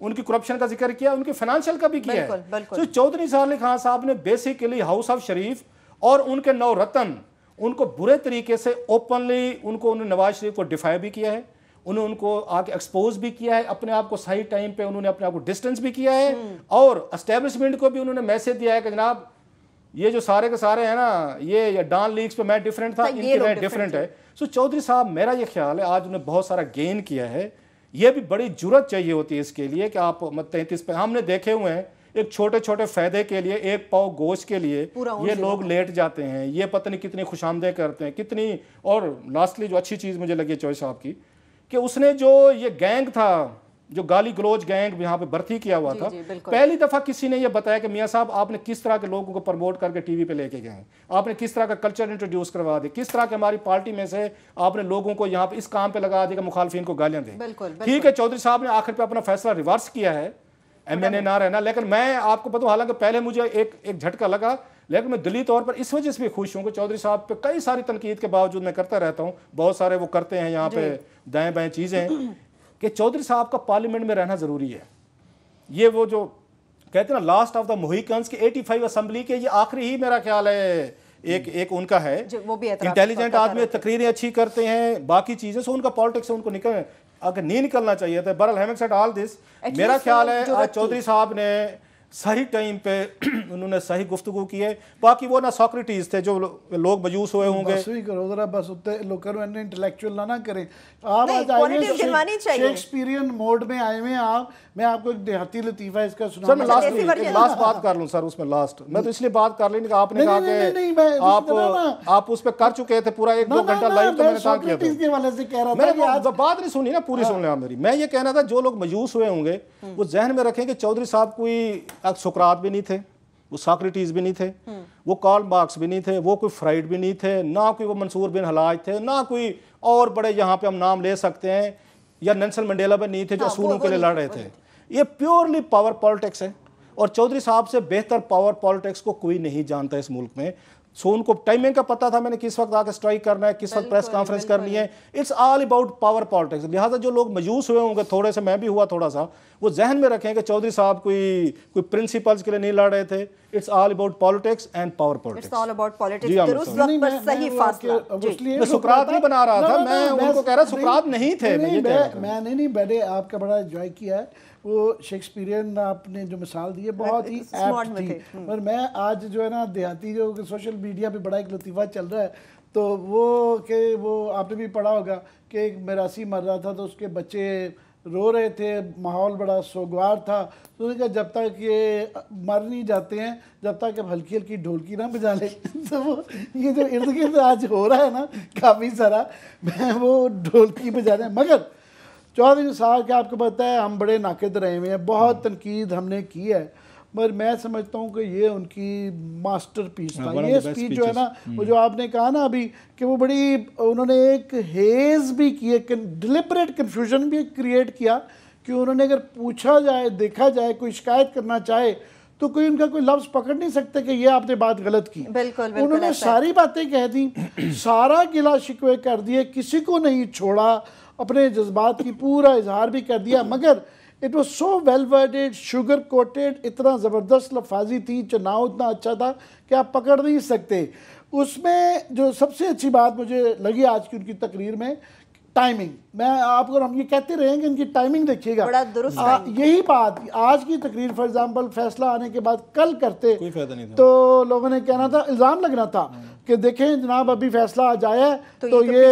उनकी करप्शन का जिक्र किया, उनकी फाइनेंशियल का भी किया है। तो चौधरी निसार अली खान साहब ने बेसिकली हाउस ऑफ शरीफ और उनके नौरत्न, उनको बुरे तरीके से ओपनली उन्होंने नवाज शरीफ को डिफाई भी किया है, उन्होंने उनको आके एक्सपोज भी किया है, अपने आप को सही टाइम पे उन्होंने अपने आप को डिस्टेंस भी किया है, और एस्टेब्लिशमेंट को भी उन्होंने मैसेज दिया है कि जनाब ये जो सारे के सारे हैं ना, ये डान लीग्स पे मैं डिफरेंट था, इनके मैं डिफरेंट है। सो चौधरी साहब, मेरा ये ख्याल है आज उन्होंने बहुत सारा गेन किया है। ये भी बड़ी जुर्रत चाहिए होती है इसके लिए कि आप 33 पे, हमने देखे हुए हैं एक छोटे छोटे फायदे के लिए, एक पाव गोश्त के लिए ये लोग लेट जाते हैं, ये पता नहीं कितनी खुशामदें करते हैं कितनी। और लास्टली जो अच्छी चीज़ मुझे लगी चौधरी साहब की, कि उसने जो ये गैंग था, जो गाली गलोच गैंग यहाँ पे भर्ती किया हुआ था, पहली दफ़ा किसी ने ये बताया कि मियाँ साहब आपने किस तरह के लोगों को प्रमोट करके टीवी पे लेके गए, आपने किस तरह का कल्चर इंट्रोड्यूस करवा दिया, किस तरह के हमारी पार्टी में से आपने लोगों को यहाँ पे इस काम पे लगा दिया, मुखालफिन को गालियाँ दें। ठीक है, चौधरी साहब ने आखिर पे अपना फैसला रिवर्स किया है, MNA ना रहना। लेकिन मैं आपको बताऊं, हालांकि पहले मुझे एक झटका लगा, लेकिन मैं दिली तौर पर इस वजह से भी खुश हूं कि चौधरी साहब पे कई सारी तनकीद के बावजूद मैं करता रहता हूं, बहुत सारे वो करते हैं यहाँ पे दाएं बाएं चीज़ें, कि चौधरी साहब का पार्लियामेंट में रहना ज़रूरी है। ये वो जो कहते हैं ना लास्ट ऑफ द मोहिकन्स की 85 असेंबली के ये आखिरी ही मेरा ख्याल है एक उनका है, वो भी इंटेलिजेंट आदमी, तकरीरें अच्छी करते हैं, बाकी चीज़ें से उनका पॉलिटिक्स से उनको अगर नहीं निकलना चाहिए था। बहरहाल हैविंग सेड ऑल दिस, मेरा ख्याल है आज चौधरी साहब ने सही टाइम पे उन्होंने सही गुफ्तगू की है। बाकी वो ना सोक्रेटिस थे जो लोग मजूस हुए होंगे, बस भी करो जरा, बस उतने लोगों ने इंटेलेक्चुअल ना करें। आप आज आए शेक्सपियरियन मोड में आए हुए आप, मैं आपको एक देहाती लतीफा इसका सुना। सर मैं लास्ट बात कर लूं सर, उसमें लास्ट मैं तो इसलिए बात कर लेनी कि आपने कहा कि आप उस पर कर चुके थे पूरा 1-2 घंटा लाइव, तो मैंने कहा किया था, वाले से कह रहा था, मैंने बात नहीं सुनी ना, पूरी सुन लें आप मेरी। मैं ये कहना था जो लोग मजूस हुए होंगे वो जहन में रखें कि चौधरी साहब कोई सुकरात भी नहीं थे, वो सोक्रेटिस भी नहीं थे, वो कार्ल मार्क्स भी नहीं थे, वो कोई फ्राइड भी नहीं थे, ना कोई वो मंसूर बिन हलाज थे, ना कोई और बड़े यहाँ पे हम नाम ले सकते हैं, या नेल्सन मंडेला भी नहीं थे जो असूलों के लिए लड़ रहे थे। ये प्योरली पावर पॉलिटिक्स है, और चौधरी साहब से बेहतर पावर पॉलिटिक्स को कोई नहीं जानता इस मुल्क में। सो उनको टाइमिंग का पता था, मैंने किस वक्त आकर स्ट्राइक करना है, किस वक्त प्रेस कॉन्फ्रेंस करनी है। It's all about power politics. लिहाजा जो लोग मजूस हुए होंगे, थोड़े से मैं भी हुआ थोड़ा सा, वो जहन में रखें कि चौधरी साहब कोई प्रिंसिपल्स के लिए नहीं लड़ रहे थे। It's all about politics and power politics. It's all about politics. उस वक्त पर सही फासला। मैं सुकरात नहीं बना रहा था, मैं उनको कह रहा सुकरात नहीं थे। मैं नहीं बैठे, आपका बड़ा एंजॉय किया है वो शेक्सपियरियन आपने जो मिसाल दी है, बहुत ही एप्ट थी। पर मैं आज जो है ना देहाती जो सोशल मीडिया पे बड़ा एक लतीफ़ा चल रहा है, तो वो आपने भी पढ़ा होगा कि एक मरासी मर रहा था तो उसके बच्चे रो रहे थे, माहौल बड़ा सोगवार था, तो उन्होंने कहा जब तक ये मर नहीं जाते हैं, जब तक अब हल्की हल्की ढोलकी ना बजा ले। तो वो ये जो इर्द गिर्द आज हो रहा है ना काफ़ी सारा, मैं वो ढोलकी बजा रहे हैं। मगर चौधरी साहब के आपको पता है हम बड़े नाकिद रहे हुए हैं, बहुत तनकीद हमने की है, मगर मैं समझता हूँ कि ये उनकी मास्टरपीस था। ये स्पीच जो है ना, वो जो आपने कहा ना अभी कि वो बड़ी, उन्होंने एक हेज भी किए, डिलिबरेट कन्फ्यूजन भी क्रिएट किया कि उन्होंने अगर पूछा जाए, देखा जाए, कोई शिकायत करना चाहे तो कोई उनका कोई लफ्ज़ पकड़ नहीं सकते कि ये आपने बात गलत की। बिल्कुल, उन्होंने सारी बातें कह दी, सारा गिला शिकवे कर दिए, किसी को नहीं छोड़ा, अपने जज्बात की पूरा इजहार भी कर दिया। मगर it was so well worded, sugar coated, इतना ज़बरदस्त लफाजी थी, चुनाव उतना अच्छा था कि आप पकड़ नहीं सकते। उसमें जो सबसे अच्छी बात मुझे लगी आज की उनकी तकरीर में, टाइमिंग। मैं आपको, हम ये कहते रहेंगे इनकी टाइमिंग देखिएगा, यही बात आज की तकरीर फॉर एग्जांपल फैसला आने के बाद कल करते कोई फायदा नहीं था, तो लोगों ने कहना था, इल्ज़ाम लगना था। कि देखें जनाब अभी फैसला आज आया है तो ये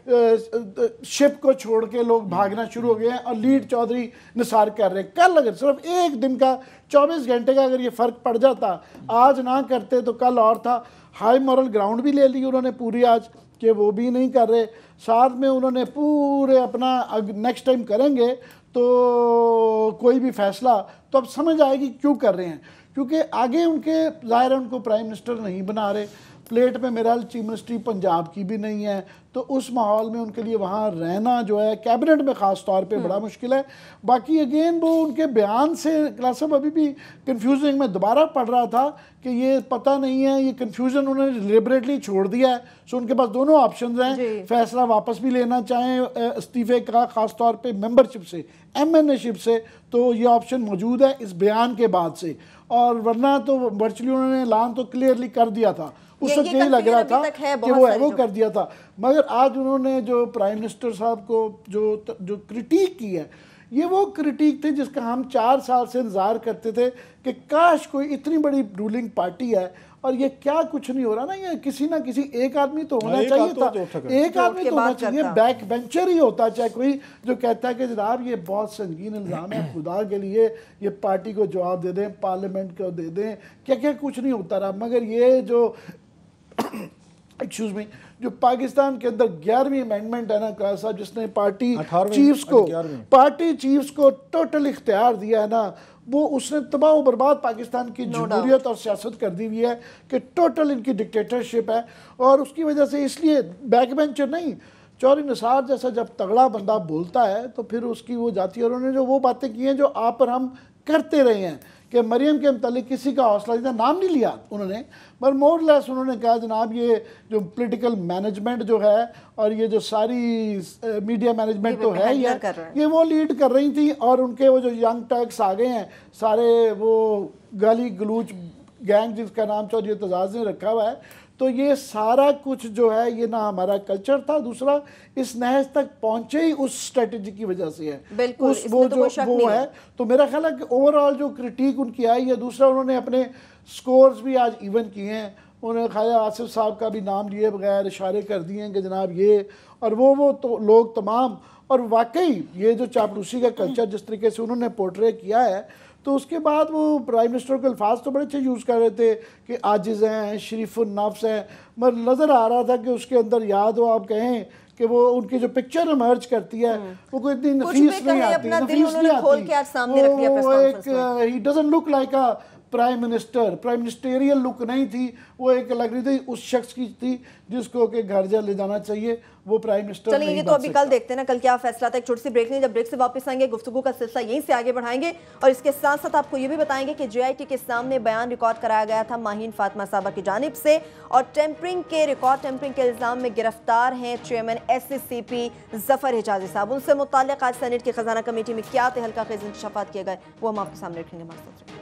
ये शिप को छोड़ के लोग भागना शुरू हो गए हैं और लीड चौधरी निसार कर रहे हैं। कल अगर सिर्फ एक दिन का 24 घंटे का अगर ये फ़र्क पड़ जाता, आज ना करते तो कल और था। हाई मॉरल ग्राउंड भी ले ली उन्होंने पूरी आज कि वो भी नहीं कर रहे, साथ में उन्होंने पूरे अपना नेक्स्ट टाइम करेंगे तो कोई भी फैसला तो अब समझ आएगी क्यों कर रहे हैं, क्योंकि आगे उनके ज़ाहिर उनको प्राइम मिनिस्टर नहीं बना रहे, प्लेट में मेरा चीफ मिनिस्ट्री पंजाब की भी नहीं है, तो उस माहौल में उनके लिए वहाँ रहना जो है कैबिनेट में ख़ास तौर पे बड़ा मुश्किल है। बाकी अगेन वो उनके बयान से क्लास साहब अभी भी कंफ्यूजिंग, मैं दोबारा पढ़ रहा था कि ये पता नहीं है, ये कंफ्यूजन उन्होंने डिलिबरेटली छोड़ दिया है। सो उनके पास दोनों ऑप्शंस हैं, फैसला वापस भी लेना चाहें इस्तीफे का ख़ास तौर पर मेम्बरशिप से, MNA-शिप से, तो ये ऑप्शन मौजूद है इस बयान के बाद से, और वरना तो वर्चुअली उन्होंने ऐलान तो क्लियरली कर दिया था, उस वक्त यही लग रहा था कि वो कर दिया था। मगर आज उन्होंने जो प्राइम मिनिस्टर साहब को जो क्रिटिक की है, ये वो क्रिटिक थे जिसका हम 4 साल से इंतज़ार करते थे कि काश कोई इतनी बड़ी रूलिंग पार्टी है और ये क्या कुछ नहीं हो रहा ना, ये किसी ना किसी एक आदमी तो होना चाहिए था, एक आदमी तो होना चाहिए, बैक बेंचर ही होता चाहे कोई जो कहता है कि जनाब ये बहुत संगीन इल्ज़ाम है, खुदा के लिए ये पार्टी को जवाब दे दें, पार्लियामेंट को दे दें, क्या क्या कुछ नहीं होता रहा। मगर ये जो एक्सक्यूज मी, जो पाकिस्तान के अंदर 11वीं अमेंडमेंट है ना क्लास साहब, जिसने पार्टी चीफ्स को टोटल इख्तियार दिया है ना, वो उसने तबाह बर्बाद पाकिस्तान की जमहूरियत और सियासत कर दी हुई है कि टोटल इनकी डिक्टेटरशिप है। और उसकी वजह से इसलिए बैक बेंचर नहीं, चौधरी निसार जैसा जब तगड़ा बंदा बोलता है तो फिर उसकी वो जाती है। और उन्होंने जो वो बातें की हैं जो आप पर हम करते रहे हैं कि मरियम के मतलब किसी का हौसला इतना नाम नहीं लिया उन्होंने, पर मोर लेस उन्होंने कहा जनाब ये जो पॉलिटिकल मैनेजमेंट जो है और ये जो सारी मीडिया मैनेजमेंट तो है ही है, ये वो लीड कर रही थी। और उनके वो जो यंग टर्क्स आ गए हैं सारे, वो गाली गलूच गैंग जिसका नाम चौधरी एतजाज़ ने रखा हुआ है, तो ये सारा कुछ जो है ये ना हमारा कल्चर था, दूसरा इस नहज तक पहुंचे ही उस स्ट्रेटजी की वजह से है, बिल्कुल उस वो जो वो है। तो मेरा ख्याल है कि ओवरऑल जो क्रिटिक उनकी आई है, दूसरा उन्होंने अपने स्कोर्स भी आज इवन किए हैं, उन्होंने ख्वाजा आसिफ साहब का भी नाम लिए बगैर इशारे कर दिए हैं कि जनाब ये और वो तो लोग तमाम। और वाकई ये जो चापलूसी का कल्चर जिस तरीके से उन्होंने पोर्ट्रे किया है, तो उसके बाद वो प्राइम मिनिस्टर के अल्फाज तो बड़े अच्छे यूज़ कर रहे थे कि आजिज़ हैं, शरीफुन नफ्स हैं, मगर नज़र आ रहा था कि उसके अंदर याद हो आप कहें कि वो उनकी जो पिक्चर इमर्ज करती है वो कोई इतनी नफीस नहीं आती, वो एक he doesn't look like a prime minister, prime ministerial look नहीं थी, वो एक लग रही थी उस शख्स की थी जिसको कि घर जा ले जाना चाहिए, वो प्राइम मिनिस्टर। चलिए ये तो अभी कल देखते हैं ना, कल क्या फैसला था। एक छोटी सी ब्रेक लेंगे, जब ब्रेक से वापस आएंगे गुफ्तगू का सिलसिला यहीं से आगे बढ़ाएंगे और इसके साथ साथ आपको ये भी बताएंगे कि JIT के सामने बयान रिकॉर्ड कराया गया था माहीन फातिमा साहबा की जानिब से, और टेम्परिंग के इल्जाम में गिरफ्तार हैं चेयरमैन SCCP जफर हिजाजी साहब। उनसे मुताल्लिक आज सेनेट की खजाना कमेटी में क्या तहलका खेज इंकशाफात किए गए वो हम आपके सामने रखेंगे।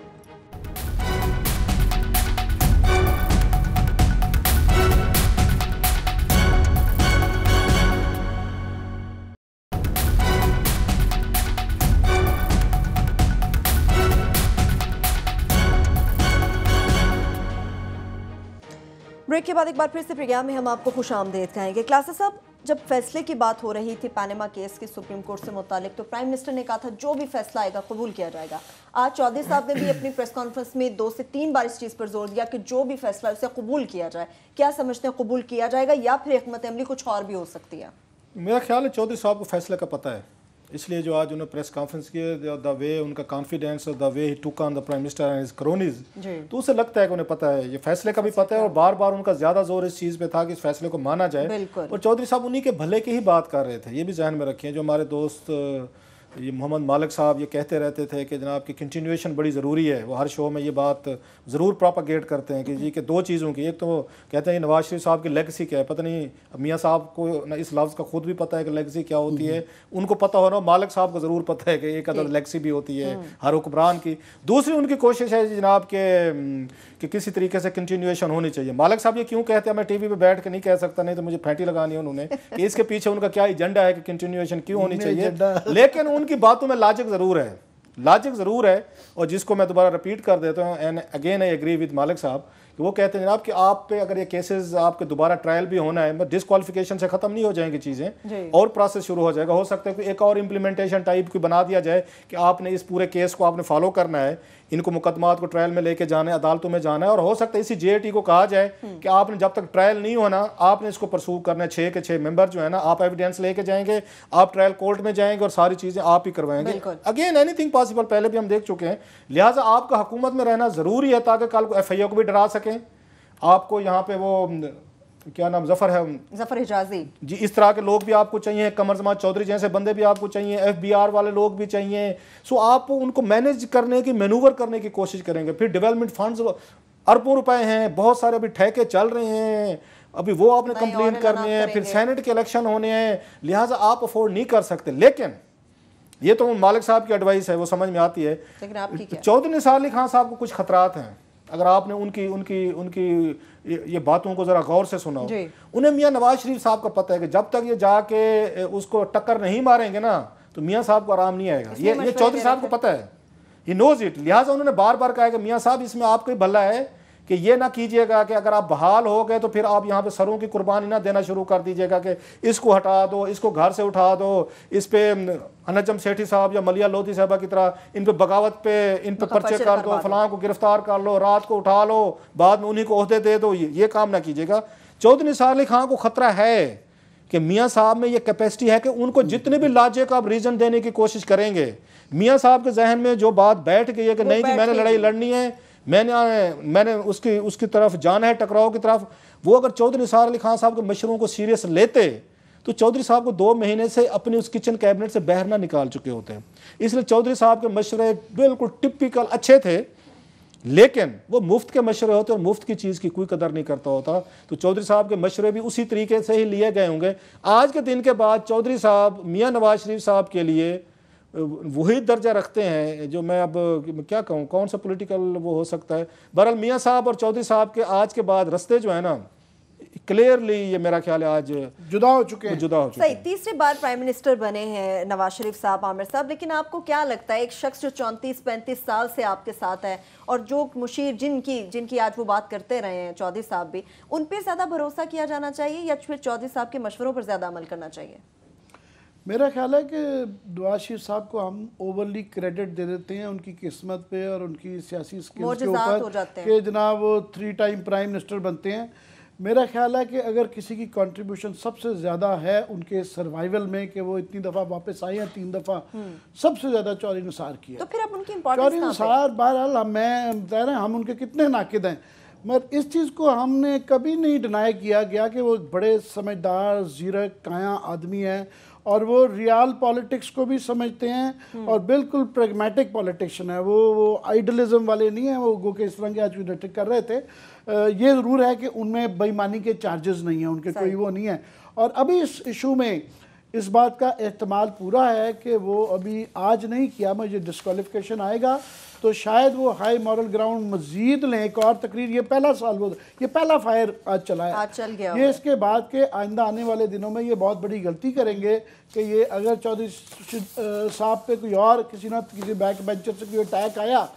ब्रेक के बाद एक बार फिर से प्रोग्राम में हम आपको खुशामदीद कहेंगे। क्लासेस साहब, जब फैसले की बात हो रही थी पैनामा केस के सुप्रीम कोर्ट से मुतालिक, तो प्राइम मिनिस्टर ने कहा था जो भी फैसला आएगा कबूल किया जाएगा। आज चौधरी साहब ने भी अपनी प्रेस कॉन्फ्रेंस में 2 से 3 बार इस चीज़ पर जोर दिया कि जो भी फैसला उसे कबूल किया जाए। क्या समझते हैं, कबूल किया जाएगा या फिर हिकमत अमली कुछ और भी हो सकती है? मेरा ख्याल है चौधरी साहब को फैसले का पता है, इसलिए जो आज उन्होंने प्रेस कॉन्फ्रेंस की, द वे उनका कॉन्फिडेंस, द वे ही took on the prime minister and his cronies, तो उसे लगता है कि उन्हें पता है, ये फैसले का भी पता है और बार बार उनका ज़्यादा जोर इस चीज़ पे था कि इस फैसले को माना जाए। और चौधरी साहब उन्हीं के भले की ही बात कर रहे थे, ये भी जहन में रखें। जो हमारे दोस्त ये मोहम्मद मालिक साहब ये कहते रहते थे कि जनाब की कंटिन्यूएशन बड़ी ज़रूरी है, वो हर शो में ये बात ज़रूर प्रोपागेट करते हैं कि जी के 2 चीज़ों की, एक तो कहते हैं नवाज शरीफ साहब की लेगेसी क्या है, पता नहीं मियाँ साहब को इस लफ्ज़ का खुद भी पता है कि लेगेसी क्या होती है, उनको पता हो ना, मालिक साहब को ज़रूर पता है कि एक अदद लेगेसी भी होती है हर हुक्मरान की। दूसरी उनकी कोशिश है जनाब कि किसी तरीके से कंटिन्यूएशन होनी चाहिए। मालिक साहब ये क्यों कहते हैं मैं टीवी पे बैठ के नहीं कह सकता, नहीं तो मुझे फैंटी लगानी है उन्होंने कि इसके पीछे उनका क्या एजेंडा है कि कंटिन्यूएशन क्यों होनी चाहिए, लेकिन उनकी बातों में लॉजिक ज़रूर है, और जिसको मैं दोबारा रिपीट कर देता हूँ, and again I agree with Malik साहब कि वो कहते हैं जनाब कि आप पे अगर ये केसेस आपके दोबारा ट्रायल भी होना है, डिस्क्वालिफिकेशन से खत्म नहीं हो जाएंगी चीज़ें और प्रोसेस शुरू हो जाएगा। हो सकता है कि एक और इम्प्लीमेंटेशन टाइप की बना दिया जाए कि आपने इस पूरे केस को आपने फॉलो करना है, इनको मुकदमात को ट्रायल में लेके जाना है, अदालतों में जाना है, और हो सकता है इसी JAT को कहा जाए कि आपने जब तक ट्रायल नहीं होना आपने इसको परसू करना है। 6 के 6 मेंबर जो है ना, आप एविडेंस लेके जाएंगे, आप ट्रायल कोर्ट में जाएंगे और सारी चीज़ें आप ही करवाएंगे। अगेन एनीथिंग पॉसिबल, पहले भी हम देख चुके हैं। लिहाजा आपका हुकूमत में रहना ज़रूरी है ताकि कल को FIO को भी डरा सकें। आपको यहाँ पे वो क्या नाम जफर हिजाजी जी, इस तरह के लोग भी आपको चाहिए, कमर जमान चौधरी जैसे बंदे भी आपको चाहिए, FBR वाले लोग भी चाहिए। सो आप उनको मैनेज करने की, मैनूवर करने की कोशिश करेंगे। फिर डेवलपमेंट फंड्स अरबों रुपए हैं, बहुत सारे अभी ठेके चल रहे हैं, अभी वो आपने कंप्लेन करने हैं, फिर सेनेट के इलेक्शन होने हैं, लिहाजा आप अफोर्ड नहीं कर सकते। लेकिन ये तो मालिक साहब की एडवाइस है, वो समझ में आती है। चौधरी निसार अली खान साहब को कुछ खतरात हैं, अगर आपने उनकी उनकी उनकी ये बातों को जरा गौर से सुना हो। उन्हें मियां नवाज शरीफ साहब का पता है कि जब तक ये जाके उसको टक्कर नहीं मारेंगे ना तो मियां साहब को आराम नहीं आएगा। ये चौधरी साहब को पता है, ही नोज इट। लिहाजा उन्होंने बार बार कहा कि मियां साहब इसमें आपको ही भला है कि ये ना कीजिएगा कि अगर आप बहाल हो गए तो फिर आप यहाँ पे सरों की कुर्बानी ना देना शुरू कर दीजिएगा कि इसको हटा दो, इसको घर से उठा दो, इस पे अनजम सेठी साहब या मलिया लोधी साहबा की तरह इन पे बगावत पे इन पे पर्चे कर दो, फलां को गिरफ्तार कर लो, रात को उठा लो, बाद में उन्हीं को ओहदे दे दो। ये काम ना कीजिएगा। चौधरी निसार अली खान को खतरा है कि मियाँ साहब में ये कैपेसिटी है कि उनको जितने भी लॉजिक आप रीजन देने की कोशिश करेंगे, मियाँ साहब के जहन में जो बात बैठ गई है कि नहीं जी मैंने लड़ाई लड़नी है, मैंने उसकी तरफ जाना है, टकराव की तरफ, वो अगर चौधरी निसार अली खान साहब के मशवरों को सीरियस लेते तो चौधरी साहब को 2 महीने से अपने उस किचन कैबिनेट से बाहर ना निकाल चुके होते हैं। इसलिए चौधरी साहब के मशवरे बिल्कुल टिपिकल अच्छे थे, लेकिन वो मुफ्त के मशवरे होते और मुफ्त की चीज़ की कोई कदर नहीं करता होता। तो चौधरी साहब के मशवरे भी उसी तरीके से ही लिए गए होंगे। आज के दिन के बाद चौधरी साहब मियाँ नवाज शरीफ साहब के लिए वही दर्जा रखते हैं जो मैं अब क्या कहूँ, कौन सा पॉलिटिकल वो हो सकता है। बहरहाल मियाँ साहब और चौधरी साहब के आज के बाद रास्ते जो है ना, क्लियरली ये मेरा ख्याल है आज जुदा हो चुके हैं। सही, तीसरी बार प्राइम मिनिस्टर बने हैं नवाज शरीफ साहब, आमिर साहब, लेकिन आपको क्या लगता है एक शख्स जो 34-35 साल से आपके साथ है और जो मुशीर जिनकी आज वो बात करते रहे हैं चौधरी साहब भी, उन पर ज़्यादा भरोसा किया जाना चाहिए या फिर चौधरी साहब के मशवरों पर ज़्यादा अमल करना चाहिए? मेरा ख्याल है कि नवाज शरीफ साहब को हम ओवरली क्रेडिट दे देते हैं उनकी किस्मत पे और उनकी सियासी स्किल्स के ऊपर कि जनाब वो 3 टाइम प्राइम मिनिस्टर बनते हैं। मेरा ख्याल है कि अगर किसी की कंट्रीब्यूशन सबसे ज़्यादा है उनके सर्वाइवल में कि वो इतनी दफ़ा वापस आए हैं, 3 दफ़ा, सबसे ज़्यादा चौधरी निसार की है। तो फिर अब उनकी इंपॉर्टेंस चौधरी निसार बहरहाल मैं बता रहे हैं हम उनके कितने नाकिद हैं, मगर इस चीज़ को हमने कभी नहीं डिनाई किया गया कि वो बड़े समझदार ज़ीरक काया आदमी है और वो रियल पॉलिटिक्स को भी समझते हैं और बिल्कुल प्रैग्मेटिक पॉलिटिशियन है। वो आइडलिज्म वाले नहीं हैं, वो गो के इस तरह के आज रेटिक कर रहे थे। ये ज़रूर है कि उनमें बेईमानी के चार्जेस नहीं हैं, उनके कोई वो नहीं है। और अभी इस इशू में इस बात का एहतमाल पूरा है कि वो अभी आज नहीं किया, मुझे डिस्क्वालिफिकेशन आएगा तो शायद वो हाई मॉरल ग्राउंड मजीद लें, एक और तकरीर। ये पहला साल वो ये पहला फायर आज चला है, आज चल गया ये इसके बाद के आइंदा आने वाले दिनों में ये बहुत बड़ी गलती करेंगे कि ये अगर चौधरी साहब पे कोई और किसी बैक बेंचर से कोई अटैक आया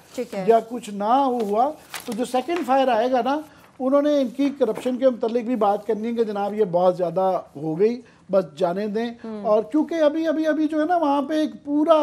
या कुछ ना हुआ तो जो सेकंड फायर आएगा ना, उन्होंने इनकी करप्शन के मुतल्लिक भी बात करनी है कि जनाब ये बहुत ज़्यादा हो गई, बस जाने दें। और क्योंकि अभी जो है ना वहाँ पे एक पूरा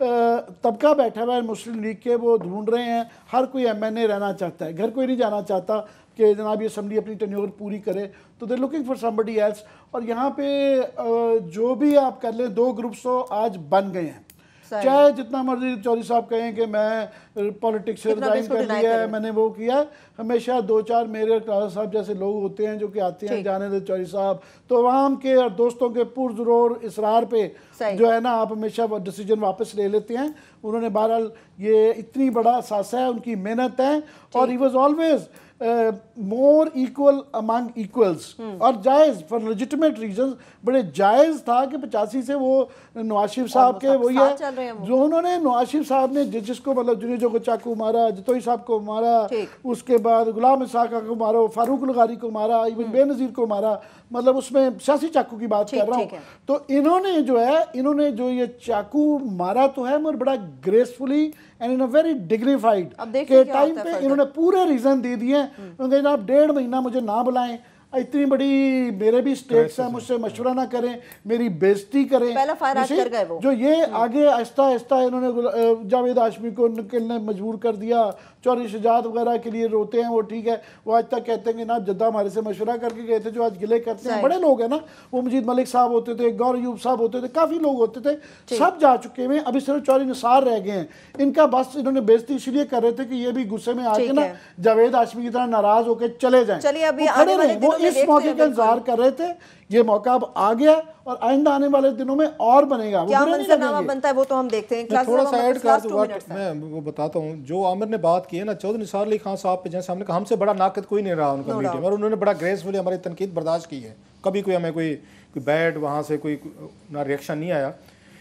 तबका बैठा हुआ है मुस्लिम लीग के, वो ढूंढ रहे हैं, हर कोई MNA रहना चाहता है, घर कोई नहीं जाना चाहता कि जनाब ये असम्बली अपनी टेन्योर पूरी करे, तो they looking for somebody else. और यहाँ पे जो भी आप कर लें 2 ग्रुप्स तो आज बन गए हैं, चाहे जितना मर्जी चौधरी साहब कहें कि मैं पॉलिटिक्स से रिजाइन कर लिया है, मैंने वो किया। हमेशा 2-4 मेरे क्लास साहब जैसे लोग होते हैं जो कि आते हैं जाने दे चौधरी साहब, तो आवाम के और दोस्तों के पुरजोर इसरार पे जो है ना आप हमेशा डिसीजन वापस ले लेते हैं। उन्होंने बहरहाल ये इतनी बड़ा असासा है, उनकी मेहनत है और he was always more equal among equals और जायज़ फॉर लेजिटिमेट रीजंस। बड़े जायज़ था कि 85 से वो नवाज शरीफ साहब के वही है जो उन्होंने नवाज शरीफ साहब ने जिसको मतलब जुनेजो को चाकू मारा, जतोई साहब को मारा, उसके बाद गुलाम इसाका को मारो, फारूक लगारी को मारा, इवन बेनज़ीर को मारा, मतलब उसमें सियासी चाकू की बात कर रहा हूँ। तो इन्होंने जो ये चाकू मारा तो है मगर बड़ा gracefully and in a very dignified के टाइम पे इन्होंने पूरे रीज़न दे दिए उन्होंने कहा आप 1.5 महीना मुझे ना बुलाएं, इतनी बड़ी मेरे भी स्टेट्स हैं, मुझसे मशवरा ना करें, मेरी बेइज्जती करें। पहला फायर कर गए वो। जो ये आगे आहिस्ता आहिस्ता इन्होंने जावेद हाशमी को निकलने मजबूर कर दिया, चौधरी शुजात वगैरह के लिए रोते हैं वो, ठीक है, वो आज तक कहते हैं कि ना जद्दा हमारे से मशवरा करके गए थे, जो आज गिले करते हैं। बड़े लोग हैं ना, वो मजीद मलिक साहब होते थे, गौर अयूब साहब होते थे, काफ़ी लोग होते थे, सब जा चुके हैं। अभी सिर्फ चौधरी निसार रह गए हैं। इनका बस इन्होंने बेइज्जती इसलिए कर रहे थे कि ये भी गुस्से में आके ना जावेद हाशमी की तरह नाराज होकर चले जाएं। चलिए अभी वो इस मौके का इंतजार कर रहे थे, ये मौका अब आ गया और आइंदा आने वाले दिनों में और बनेगा। क्या मंजरनामा बनता है वो तो हम देखते हैं। थोड़ा सा ऐड कर दूं, मैं वो बताता हूँ। जो आमिर ने बात की है ना चौधरी निसार अली खान साहब पे, जैसे हमने कहा हमसे बड़ा नाकद कोई नहीं रहा उनका मीडिया में, और उन्होंने बड़ा ग्रेसफुली हमारी तनकीद बर्दाश्त की है, कभी कोई हमें कोई बैड वहाँ से कोई ना रिएक्शन नहीं आया।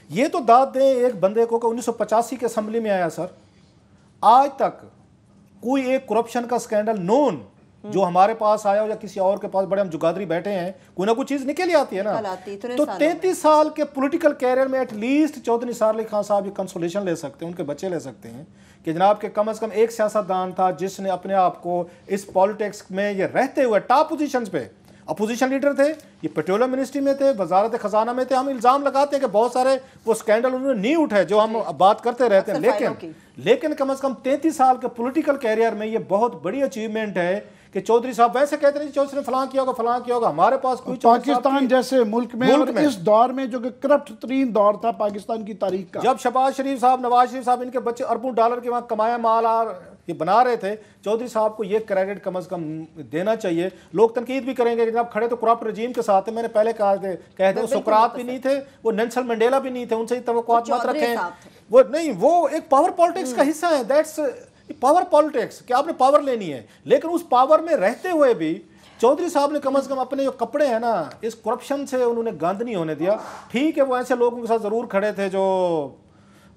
ये तो दाद दें एक बंदे को 1985 के असम्बली में आया सर, आज तक कोई एक करप्शन का स्कैंडल नोन जो हमारे पास आया हो या किसी और के पास, बड़े हम जुगादरी बैठे हैं, कोई ना कोई चीज निकल आती है ना। तो 33 साल के पॉलिटिकल कैरियर में एटलीस्ट चौधरी निसार अली खान साहब ये कंसोलेशन ले सकते हैं, उनके बच्चे ले सकते हैं कि जनाब के कम से कम एक सियासतदान था जिसने अपने आप को इस पॉलिटिक्स में ये रहते हुए टॉप पोजीशंस पे, अपोजिशन लीडर थे, ये पेट्रोलियम मिनिस्ट्री में थे, वजारत खजाना में थे। हम इल्ज़ाम लगाते हैं कि बहुत सारे वो स्कैंडल उन्होंने नहीं उठाए जो हम बात करते रहते हैं, लेकिन कम से कम 33 साल के पॉलिटिकल कैरियर में ये बहुत बड़ी अचीवमेंट है कि चौधरी साहब वैसे कहते हैं चौधरी ने फलां किया होगा, हमारे पास कोई पाकिस्तान जैसे मुल्क में इस दौर में जो कि करप्ट तरीन दौर था पाकिस्तान की तारीख का, जब शहबाज शरीफ साहब, नवाज शरीफ साहब, इनके बच्चे अरबों डॉलर के वहां कमाया माल ये बना रहे थे, चौधरी साहब को ये क्रेडिट कम से कम देना चाहिए। लोग तनकीद भी करेंगे जनाब खड़े तो करप्ट रजीम के साथ है, मैंने पहले कहा थे, कहते हैं सुकरात भी नहीं थे, वो नेल्सन मंडेला भी नहीं थे, उनसे तवक्कुआत मत रखें, वो नहीं, वो एक पावर पॉलिटिक्स का हिस्सा है। दैट्स पावर पॉलिटिक्स कि आपने पावर लेनी है, लेकिन उस पावर में रहते हुए भी चौधरी साहब ने कम से कम अपने जो कपड़े हैं ना, इस करप्शन से उन्होंने गंद नहीं होने दिया। ठीक है, वो ऐसे लोगों के साथ जरूर खड़े थे जो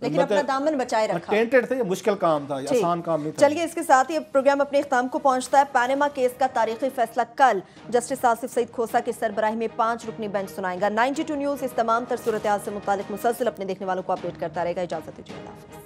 लेकिन अपना दामन बचाए रखा, टेंटेड थे, ये मुश्किल काम था, ये आसान काम नहीं था। चलिए इसके साथ ही प्रोग्राम अपने इख्तिताम को पहुंचता है। पैनामा केस का तारीखी फैसला कल जस्टिस आसिफ सईद खोसा की सरबराही में 5 रुकनी बेंच सुनाएगा। 92 न्यूज़ इस तमाम तर सूरत हाल से मुतालिक मुसलसल अपने देखने वालों को अपडेट करता रहेगा। इजाजत दीजिए।